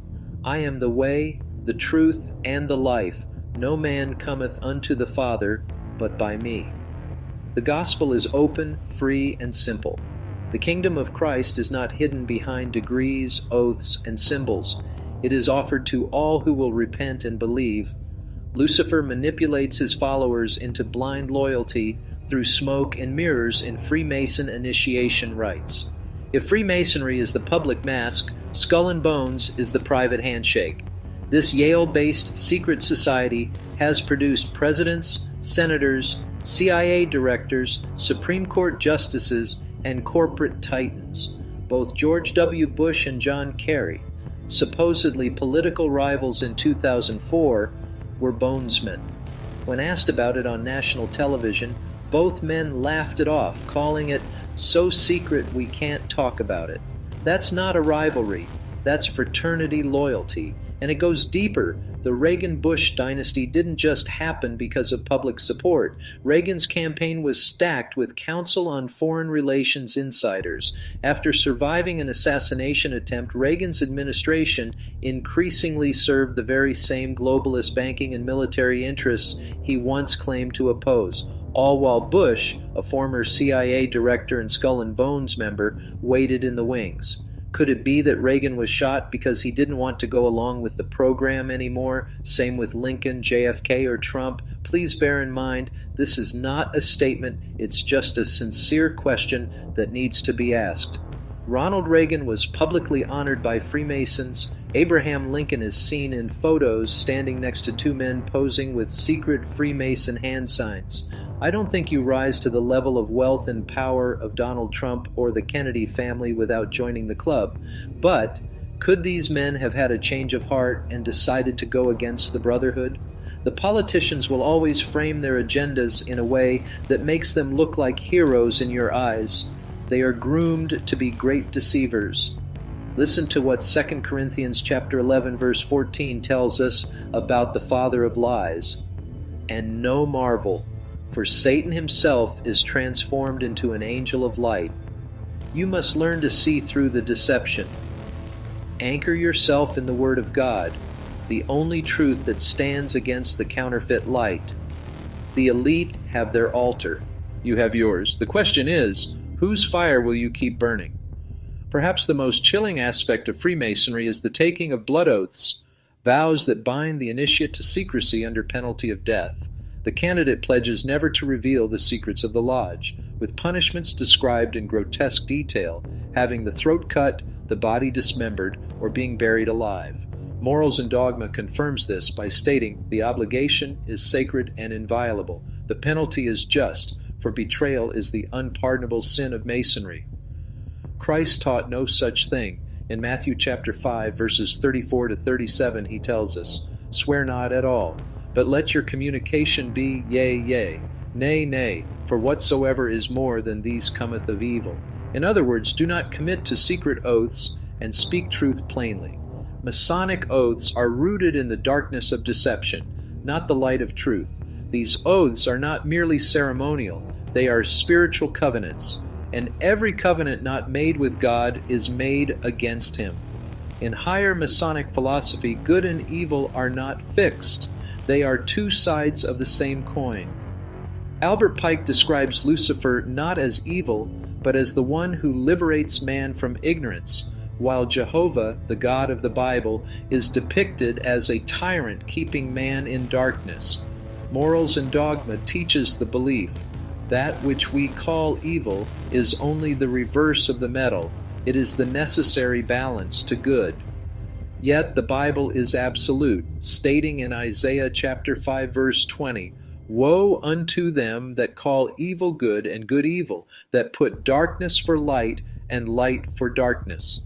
Speaker 1: I am the way, the truth, and the life. No man cometh unto the Father but by me. The gospel is open, free, and simple. The kingdom of Christ is not hidden behind degrees, oaths, and symbols. It is offered to all who will repent and believe. Lucifer manipulates his followers into blind loyalty through smoke and mirrors in Freemason initiation rites. If Freemasonry is the public mask, Skull and Bones is the private handshake. This Yale-based secret society has produced presidents, senators, CIA directors, Supreme Court justices, and corporate titans. Both George W. Bush and John Kerry, supposedly political rivals in 2004, were bonesmen. When asked about it on national television, both men laughed it off, calling it so secret we can't talk about it. That's not a rivalry, that's fraternity loyalty. And it goes deeper. The Reagan-Bush dynasty didn't just happen because of public support. Reagan's campaign was stacked with Council on Foreign Relations insiders. After surviving an assassination attempt, Reagan's administration increasingly served the very same globalist banking and military interests he once claimed to oppose. All while Bush, a former CIA director and Skull and Bones member, waited in the wings. Could it be that Reagan was shot because he didn't want to go along with the program anymore? Same with Lincoln, JFK, or Trump? Please bear in mind, this is not a statement, it's just a sincere question that needs to be asked. Ronald Reagan was publicly honored by Freemasons. Abraham Lincoln is seen in photos standing next to two men posing with secret Freemason hand signs. I don't think you rise to the level of wealth and power of Donald Trump or the Kennedy family without joining the club. But could these men have had a change of heart and decided to go against the Brotherhood? The politicians will always frame their agendas in a way that makes them look like heroes in your eyes. They are groomed to be great deceivers. Listen to what 2 Corinthians chapter 11 verse 14 tells us about the father of lies. and no marvel, for Satan himself is transformed into an angel of light. You must learn to see through the deception. Anchor yourself in the Word of God, the only truth that stands against the counterfeit light. The elite have their altar. You have yours. The question is, whose fire will you keep burning? Perhaps the most chilling aspect of Freemasonry is the taking of blood oaths, vows that bind the initiate to secrecy under penalty of death. The candidate pledges never to reveal the secrets of the lodge, with punishments described in grotesque detail, having the throat cut, the body dismembered, or being buried alive. Morals and Dogma confirms this by stating the obligation is sacred and inviolable. The penalty is just, for betrayal is the unpardonable sin of Masonry. Christ taught no such thing. In Matthew chapter 5, verses 34 to 37, he tells us, "Swear not at all, but let your communication be yea, yea, nay, nay, for whatsoever is more than these cometh of evil." In other words, do not commit to secret oaths and speak truth plainly. Masonic oaths are rooted in the darkness of deception, not the light of truth. These oaths are not merely ceremonial, they are spiritual covenants, and every covenant not made with God is made against him. In higher Masonic philosophy, good and evil are not fixed. They are two sides of the same coin. Albert Pike describes Lucifer not as evil, but as the one who liberates man from ignorance, while Jehovah, the God of the Bible, is depicted as a tyrant keeping man in darkness. Morals and Dogma teaches the belief that which we call evil is only the reverse of the metal. It is the necessary balance to good. Yet the Bible is absolute, stating in Isaiah chapter 5 verse 20, "Woe unto them that call evil good and good evil, that put darkness for light and light for darkness."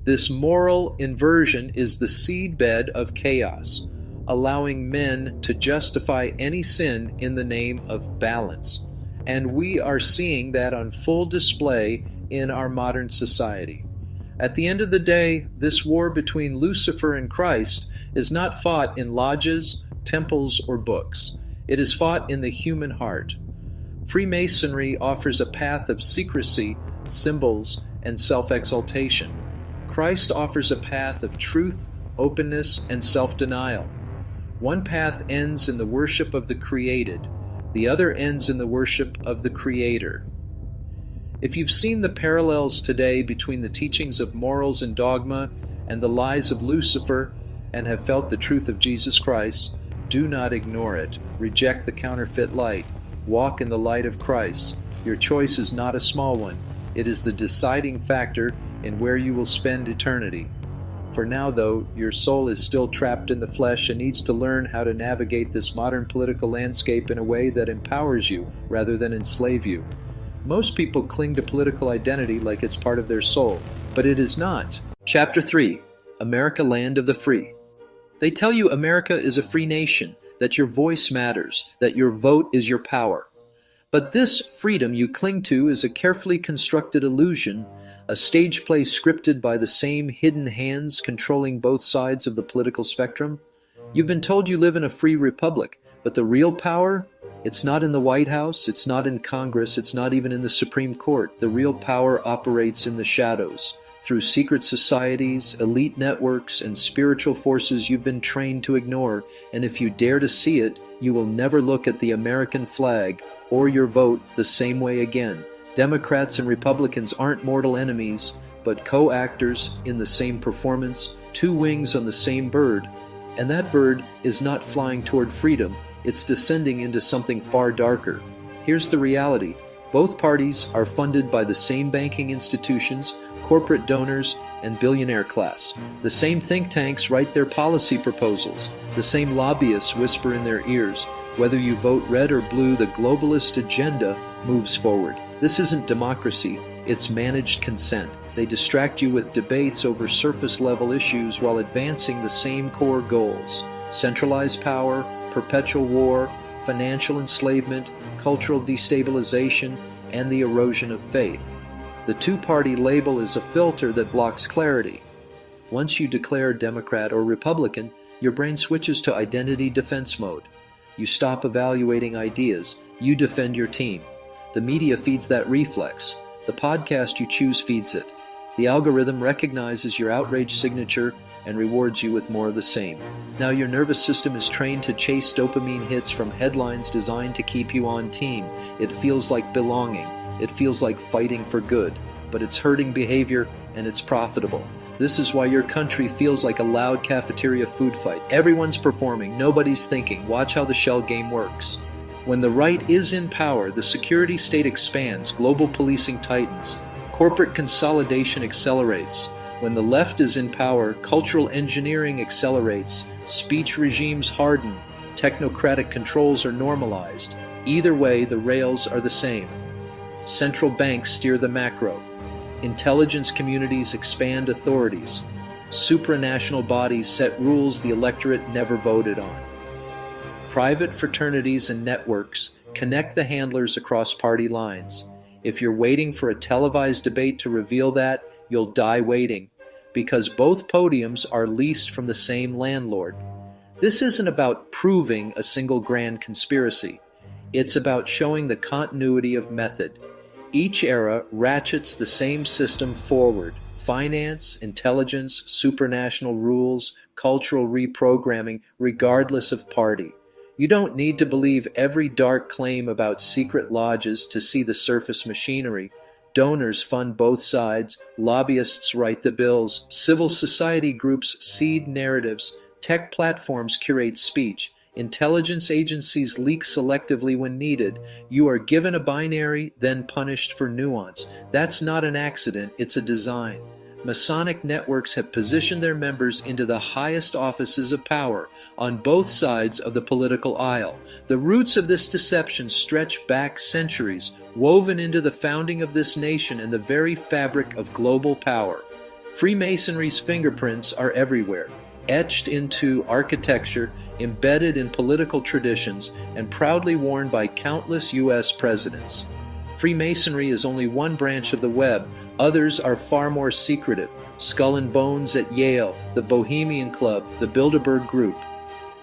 Speaker 1: This moral inversion is the seedbed of chaos, allowing men to justify any sin in the name of balance. And we are seeing that on full display in our modern society. At the end of the day, this war between Lucifer and Christ is not fought in lodges, temples, or books. It is fought in the human heart. Freemasonry offers a path of secrecy, symbols, and self-exaltation. Christ offers a path of truth, openness, and self-denial. One path ends in the worship of the created. The other ends in the worship of the Creator. If you've seen the parallels today between the teachings of morals and dogma and the lies of Lucifer and have felt the truth of Jesus Christ, do not ignore it. Reject the counterfeit light. Walk in the light of Christ. Your choice is not a small one. It is the deciding factor in where you will spend eternity. For now, though, your soul is still trapped in the flesh and needs to learn how to navigate this modern political landscape in a way that empowers you rather than enslave you. Most people cling to political identity like it's part of their soul, but it is not. Chapter 3, America, Land of the Free. They tell you America is a free nation, that your voice matters, that your vote is your power. But this freedom you cling to is a carefully constructed illusion, a stage play scripted by the same hidden hands controlling both sides of the political spectrum. You've been told you live in a free republic, but the real power? It's not in the White House, it's not in Congress, it's not even in the Supreme Court. The real power operates in the shadows, through secret societies, elite networks, and spiritual forces you've been trained to ignore, and if you dare to see it, you will never look at the American flag or your vote the same way again. Democrats and Republicans aren't mortal enemies, but co-actors in the same performance, two wings on the same bird, and that bird is not flying toward freedom, it's descending into something far darker. Here's the reality. Both parties are funded by the same banking institutions, corporate donors, and billionaire class. The same think tanks write their policy proposals. The same lobbyists whisper in their ears. Whether you vote red or blue, the globalist agenda moves forward. This isn't democracy, it's managed consent. They distract you with debates over surface-level issues while advancing the same core goals: centralized power, perpetual war, financial enslavement, cultural destabilization, and the erosion of faith. The two-party label is a filter that blocks clarity. Once you declare Democrat or Republican, your brain switches to identity defense mode. You stop evaluating ideas. You defend your team. The media feeds that reflex. The podcast you choose feeds it. The algorithm recognizes your outrage signature and rewards you with more of the same. Now your nervous system is trained to chase dopamine hits from headlines designed to keep you on team. It feels like belonging. It feels like fighting for good. But it's hurting behavior and it's profitable. This is why your country feels like a loud cafeteria food fight. Everyone's performing, nobody's thinking. Watch how the shell game works. When the right is in power, the security state expands, global policing tightens, corporate consolidation accelerates. When the left is in power, cultural engineering accelerates, speech regimes harden, technocratic controls are normalized. Either way, the rails are the same. Central banks steer the macro. Intelligence communities expand authorities. Supranational bodies set rules the electorate never voted on. Private fraternities and networks connect the handlers across party lines. If you're waiting for a televised debate to reveal that, you'll die waiting, because both podiums are leased from the same landlord. This isn't about proving a single grand conspiracy. It's about showing the continuity of method. Each era ratchets the same system forward. Finance, intelligence, supranational rules, cultural reprogramming, regardless of party. You don't need to believe every dark claim about secret lodges to see the surface machinery. Donors fund both sides, lobbyists write the bills, civil society groups seed narratives, tech platforms curate speech, intelligence agencies leak selectively when needed. You are given a binary, then punished for nuance. That's not an accident, it's a design. Masonic networks have positioned their members into the highest offices of power on both sides of the political aisle. The roots of this deception stretch back centuries, woven into the founding of this nation and the very fabric of global power. Freemasonry's fingerprints are everywhere, etched into architecture, embedded in political traditions, and proudly worn by countless U.S. presidents. Freemasonry is only one branch of the web. Others are far more secretive. Skull and Bones at Yale, the Bohemian Club, the Bilderberg Group.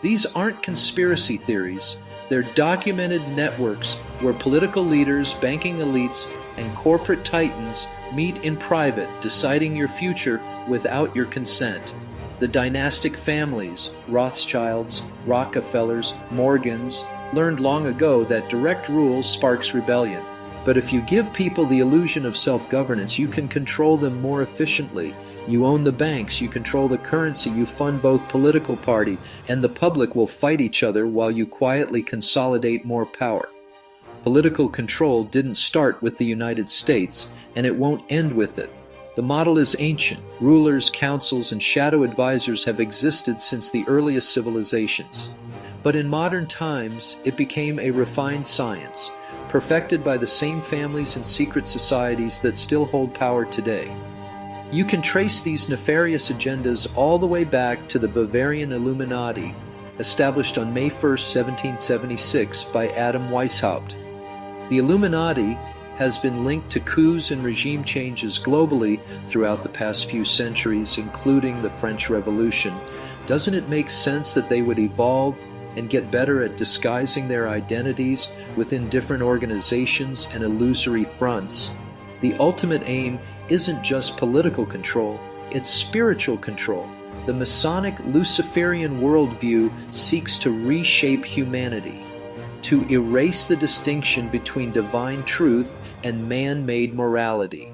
Speaker 1: These aren't conspiracy theories. They're documented networks where political leaders, banking elites, and corporate titans meet in private, deciding your future without your consent. The dynastic families, Rothschilds, Rockefellers, Morgans, learned long ago that direct rule sparks rebellion. But if you give people the illusion of self-governance, you can control them more efficiently. You own the banks, you control the currency, you fund both political party, and the public will fight each other while you quietly consolidate more power. Political control didn't start with the United States, and it won't end with it. The model is ancient. Rulers, councils, and shadow advisors have existed since the earliest civilizations. But in modern times, it became a refined science, perfected by the same families and secret societies that still hold power today. You can trace these nefarious agendas all the way back to the Bavarian Illuminati, established on May 1, 1776 by Adam Weishaupt. The Illuminati has been linked to coups and regime changes globally throughout the past few centuries, including the French Revolution. Doesn't it make sense that they would evolve and get better at disguising their identities within different organizations and illusory fronts? The ultimate aim isn't just political control, it's spiritual control. The Masonic Luciferian worldview seeks to reshape humanity, to erase the distinction between divine truth and man-made morality.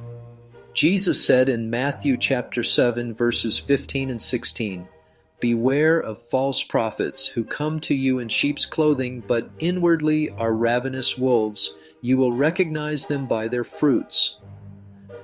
Speaker 1: Jesus said in Matthew chapter 7, verses 15 and 16, "Beware of false prophets who come to you in sheep's clothing, but inwardly are ravenous wolves. You will recognize them by their fruits."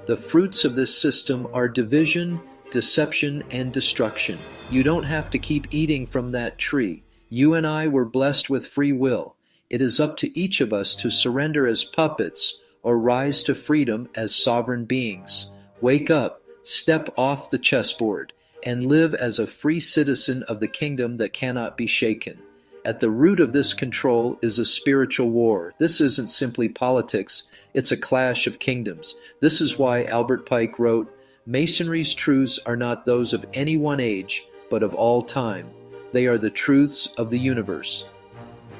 Speaker 1: The fruits of this system are division, deception, and destruction. You don't have to keep eating from that tree. You and I were blessed with free will. It is up to each of us to surrender as puppets or rise to freedom as sovereign beings. Wake up, step off the chessboard, and live as a free citizen of the kingdom that cannot be shaken. At the root of this control is a spiritual war. This isn't simply politics, it's a clash of kingdoms. This is why Albert Pike wrote, "Masonry's truths are not those of any one age, but of all time. They are the truths of the universe."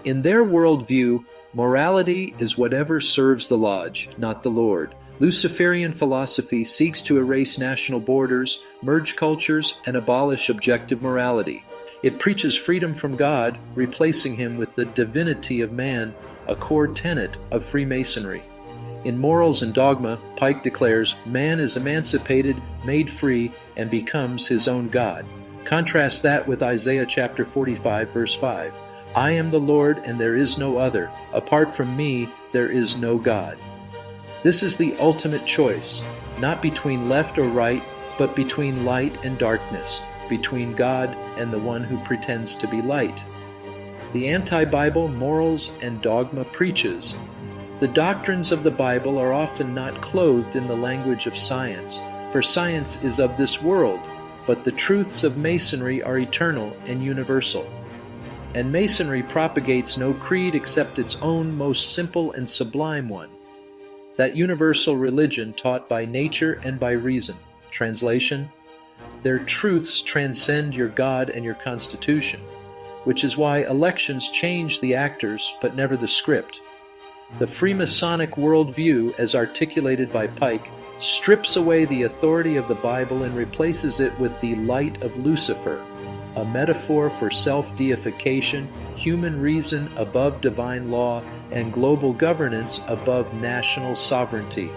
Speaker 1: In their worldview, morality is whatever serves the lodge, not the Lord. Luciferian philosophy seeks to erase national borders, merge cultures, and abolish objective morality. It preaches freedom from God, replacing him with the divinity of man, a core tenet of Freemasonry. In Morals and Dogma, Pike declares, man is emancipated, made free, and becomes his own God. Contrast that with Isaiah chapter 45, verse 5. I am the Lord, and there is no other. Apart from me, there is no God. This is the ultimate choice, not between left or right, but between light and darkness, between God and the one who pretends to be light. The anti-Bible Morals and Dogma preaches, the doctrines of the Bible are often not clothed in the language of science, for science is of this world, but the truths of Masonry are eternal and universal. And Masonry propagates no creed except its own most simple and sublime one, that universal religion taught by nature and by reason. Translation: their truths transcend your God and your Constitution, which is why elections change the actors but never the script. The Freemasonic worldview, as articulated by Pike, strips away the authority of the Bible and replaces it with the light of Lucifer, a metaphor for self-deification, human reason above divine law, and global governance above national sovereignty.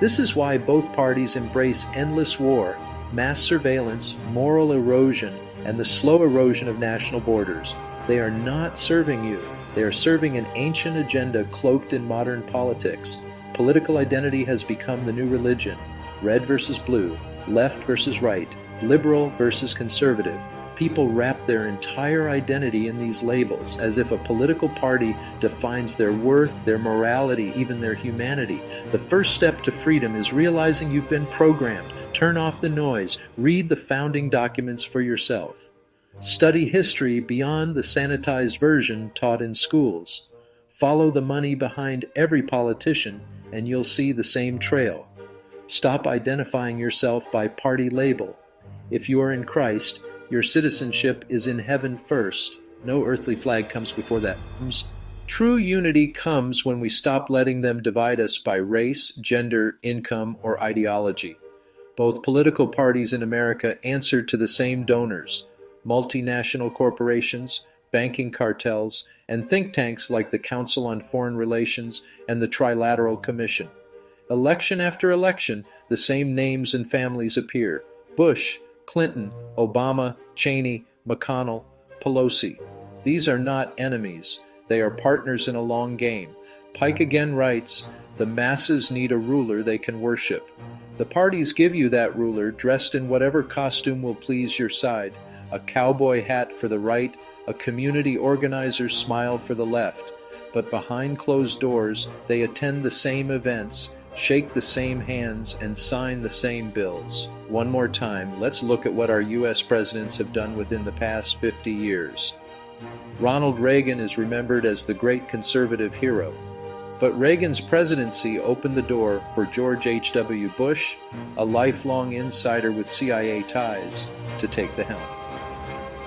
Speaker 1: This is why both parties embrace endless war, mass surveillance, moral erosion, and the slow erosion of national borders. They are not serving you. They are serving an ancient agenda cloaked in modern politics. Political identity has become the new religion. Red versus blue, left versus right, liberal versus conservative. People wrap their entire identity in these labels, as if a political party defines their worth, their morality, even their humanity. The first step to freedom is realizing you've been programmed. Turn off the noise. Read the founding documents for yourself. Study history beyond the sanitized version taught in schools. Follow the money behind every politician, and you'll see the same trail. Stop identifying yourself by party label. If you are in Christ, your citizenship is in heaven first. No earthly flag comes before that. True unity comes when we stop letting them divide us by race, gender, income, or ideology. Both political parties in America answer to the same donors: multinational corporations, banking cartels, and think tanks like the Council on Foreign Relations and the Trilateral Commission. Election after election, the same names and families appear: Bush, Clinton, Obama, Cheney, McConnell, Pelosi. These are not enemies. They are partners in a long game. Pike again writes, the masses need a ruler they can worship. The parties give you that ruler dressed in whatever costume will please your side: a cowboy hat for the right, a community organizer's smile for the left. But behind closed doors, they attend the same events, shake the same hands, and sign the same bills. One more time, let's look at what our U.S. presidents have done within the past 50 years. Ronald Reagan is remembered as the great conservative hero, but Reagan's presidency opened the door for George H.W. Bush, a lifelong insider with CIA ties, to take the helm.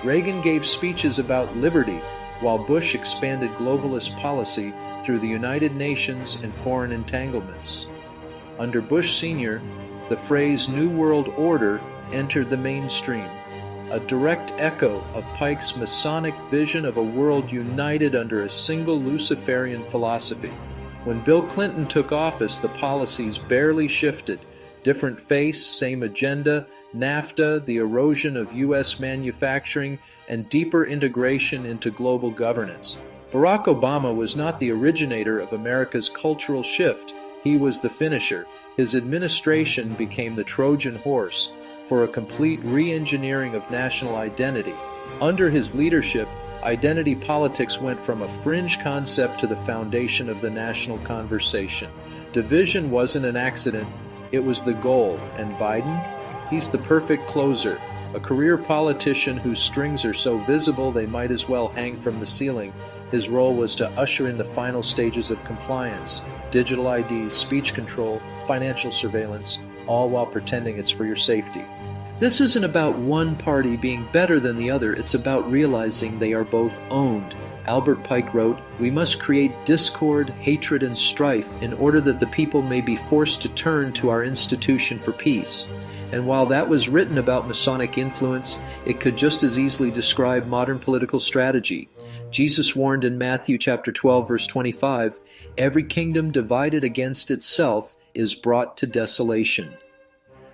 Speaker 1: Reagan gave speeches about liberty, while Bush expanded globalist policy through the United Nations and foreign entanglements. Under Bush Sr., the phrase New World Order entered the mainstream, a direct echo of Pike's Masonic vision of a world united under a single Luciferian philosophy. When Bill Clinton took office, the policies barely shifted. Different face, same agenda: NAFTA, the erosion of U.S. manufacturing, and deeper integration into global governance. Barack Obama was not the originator of America's cultural shift. He was the finisher. His administration became the Trojan horse for a complete re-engineering of national identity. Under his leadership, identity politics went from a fringe concept to the foundation of the national conversation. Division wasn't an accident, it was the goal. And Biden? He's the perfect closer, a career politician whose strings are so visible they might as well hang from the ceiling. His role was to usher in the final stages of compliance: digital IDs, speech control, financial surveillance, all while pretending it's for your safety. This isn't about one party being better than the other, it's about realizing they are both owned. Albert Pike wrote, "We must create discord, hatred, and strife in order that the people may be forced to turn to our institution for peace." And while that was written about Masonic influence, it could just as easily describe modern political strategy. Jesus warned in Matthew chapter 12, verse 25, "Every kingdom divided against itself is brought to desolation."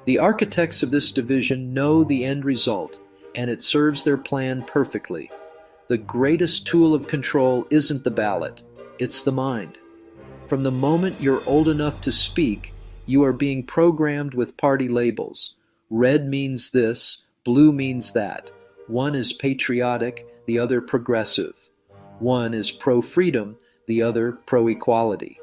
Speaker 1: The architects of this division know the end result, and it serves their plan perfectly. The greatest tool of control isn't the ballot, it's the mind. From the moment you're old enough to speak, you are being programmed with party labels. Red means this, blue means that. One is patriotic, the other progressive. One is pro-freedom, the other pro-equality.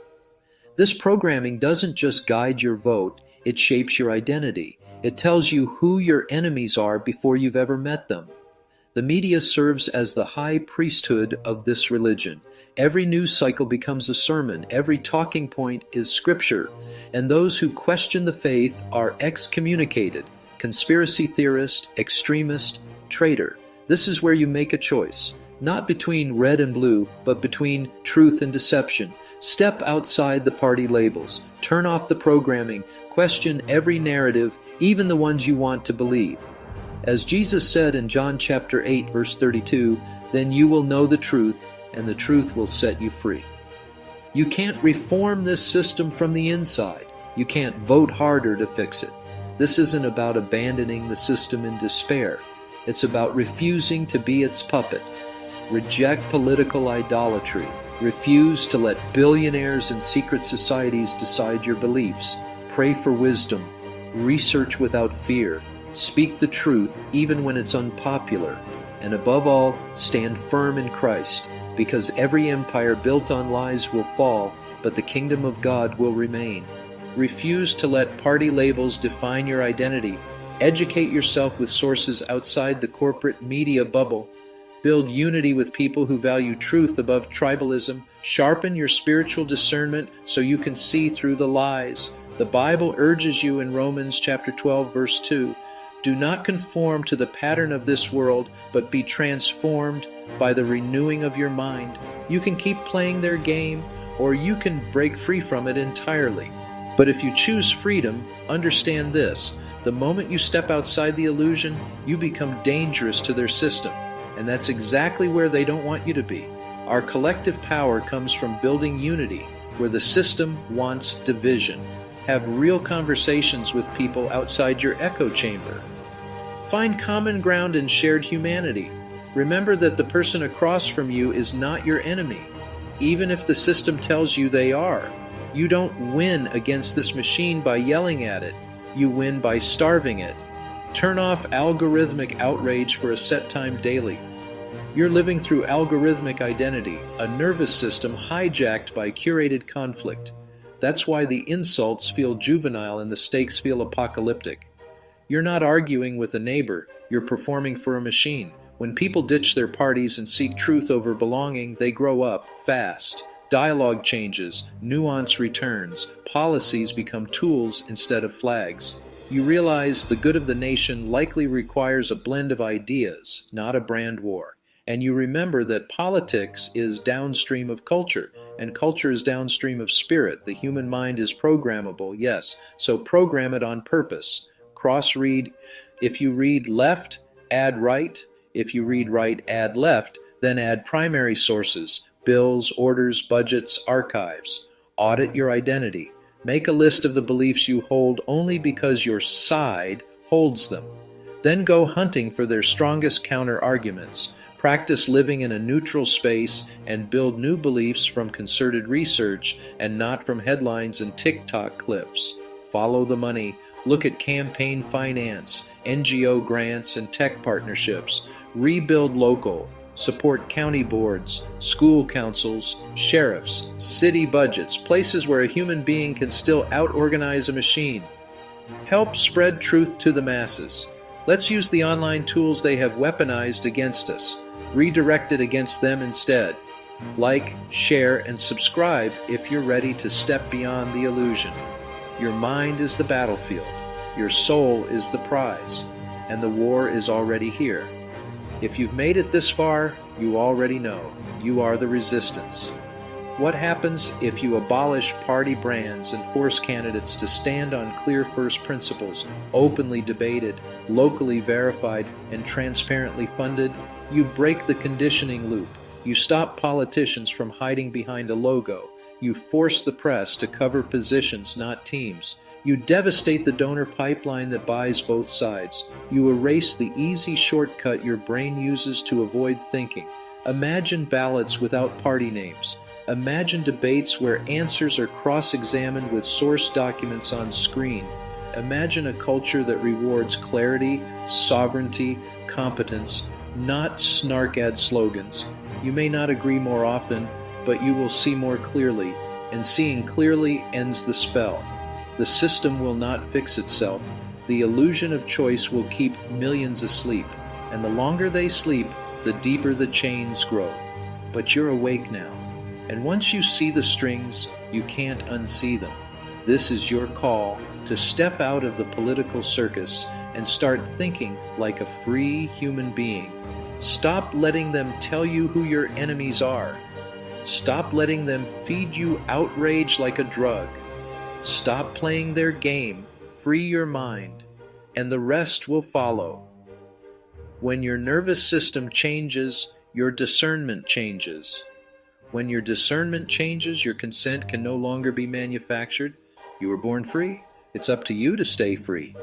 Speaker 1: This programming doesn't just guide your vote, it shapes your identity. It tells you who your enemies are before you've ever met them. The media serves as the high priesthood of this religion. Every news cycle becomes a sermon, every talking point is scripture, and those who question the faith are excommunicated, conspiracy theorist, extremist, traitor. This is where you make a choice, not between red and blue, but between truth and deception. Step outside the party labels, turn off the programming, question every narrative, even the ones you want to believe. As Jesus said in John chapter 8, verse 32, "Then you will know the truth, and the truth will set you free." You can't reform this system from the inside. You can't vote harder to fix it. This isn't about abandoning the system in despair. It's about refusing to be its puppet. Reject political idolatry. Refuse to let billionaires and secret societies decide your beliefs. Pray for wisdom. Research without fear. Speak the truth even when it's unpopular. And above all, stand firm in Christ, because every empire built on lies will fall, but the kingdom of God will remain. Refuse to let party labels define your identity. Educate yourself with sources outside the corporate media bubble. Build unity with people who value truth above tribalism. Sharpen your spiritual discernment so you can see through the lies. The Bible urges you in Romans chapter 12, verse 2, "Do not conform to the pattern of this world, but be transformed by the renewing of your mind." You can keep playing their game, or you can break free from it entirely. But if you choose freedom, understand this: the moment you step outside the illusion, you become dangerous to their system. And that's exactly where they don't want you to be. Our collective power comes from building unity, where the system wants division. Have real conversations with people outside your echo chamber. Find common ground and shared humanity. Remember that the person across from you is not your enemy, even if the system tells you they are. You don't win against this machine by yelling at it. You win by starving it. Turn off algorithmic outrage for a set time daily. You're living through algorithmic identity, a nervous system hijacked by curated conflict. That's why the insults feel juvenile and the stakes feel apocalyptic. You're not arguing with a neighbor, you're performing for a machine. When people ditch their parties and seek truth over belonging, they grow up fast. Dialogue changes, nuance returns, policies become tools instead of flags. You realize the good of the nation likely requires a blend of ideas, not a brand war. And you remember that politics is downstream of culture, and culture is downstream of spirit. The human mind is programmable, yes, so program it on purpose. Cross-read. If you read left, add right. If you read right, add left, then add primary sources, bills, orders, budgets, archives. Audit your identity. Make a list of the beliefs you hold only because your side holds them. Then go hunting for their strongest counter-arguments. Practice living in a neutral space and build new beliefs from concerted research and not from headlines and TikTok clips. Follow the money. Look at campaign finance, NGO grants, and tech partnerships. Rebuild local. Support county boards, school councils, sheriffs, city budgets, places where a human being can still out-organize a machine. Help spread truth to the masses. Let's use the online tools they have weaponized against us. Redirect it against them instead. Like, share, and subscribe if you're ready to step beyond the illusion. Your mind is the battlefield. Your soul is the prize. And the war is already here. If you've made it this far, You already know. You are the resistance. What happens if you abolish party brands and force candidates to stand on clear first principles, openly debated, locally verified, and transparently funded? You break the conditioning loop. You stop politicians from hiding behind a logo. You force the press to cover positions, not teams. You devastate the donor pipeline that buys both sides. You erase the easy shortcut your brain uses to avoid thinking. Imagine ballots without party names. Imagine debates where answers are cross-examined with source documents on screen. Imagine a culture that rewards clarity, sovereignty, competence, not snark-ad slogans. You may not agree more often, but you will see more clearly, and seeing clearly ends the spell. The system will not fix itself. The illusion of choice will keep millions asleep, and the longer they sleep, the deeper the chains grow. But you're awake now, and once you see the strings, you can't unsee them. This is your call to step out of the political circus and start thinking like a free human being. Stop letting them tell you who your enemies are. Stop letting them feed you outrage like a drug. Stop playing their game. Free your mind, and the rest will follow. When your nervous system changes, your discernment changes. When your discernment changes, your consent can no longer be manufactured. You were born free. It's up to you to stay free.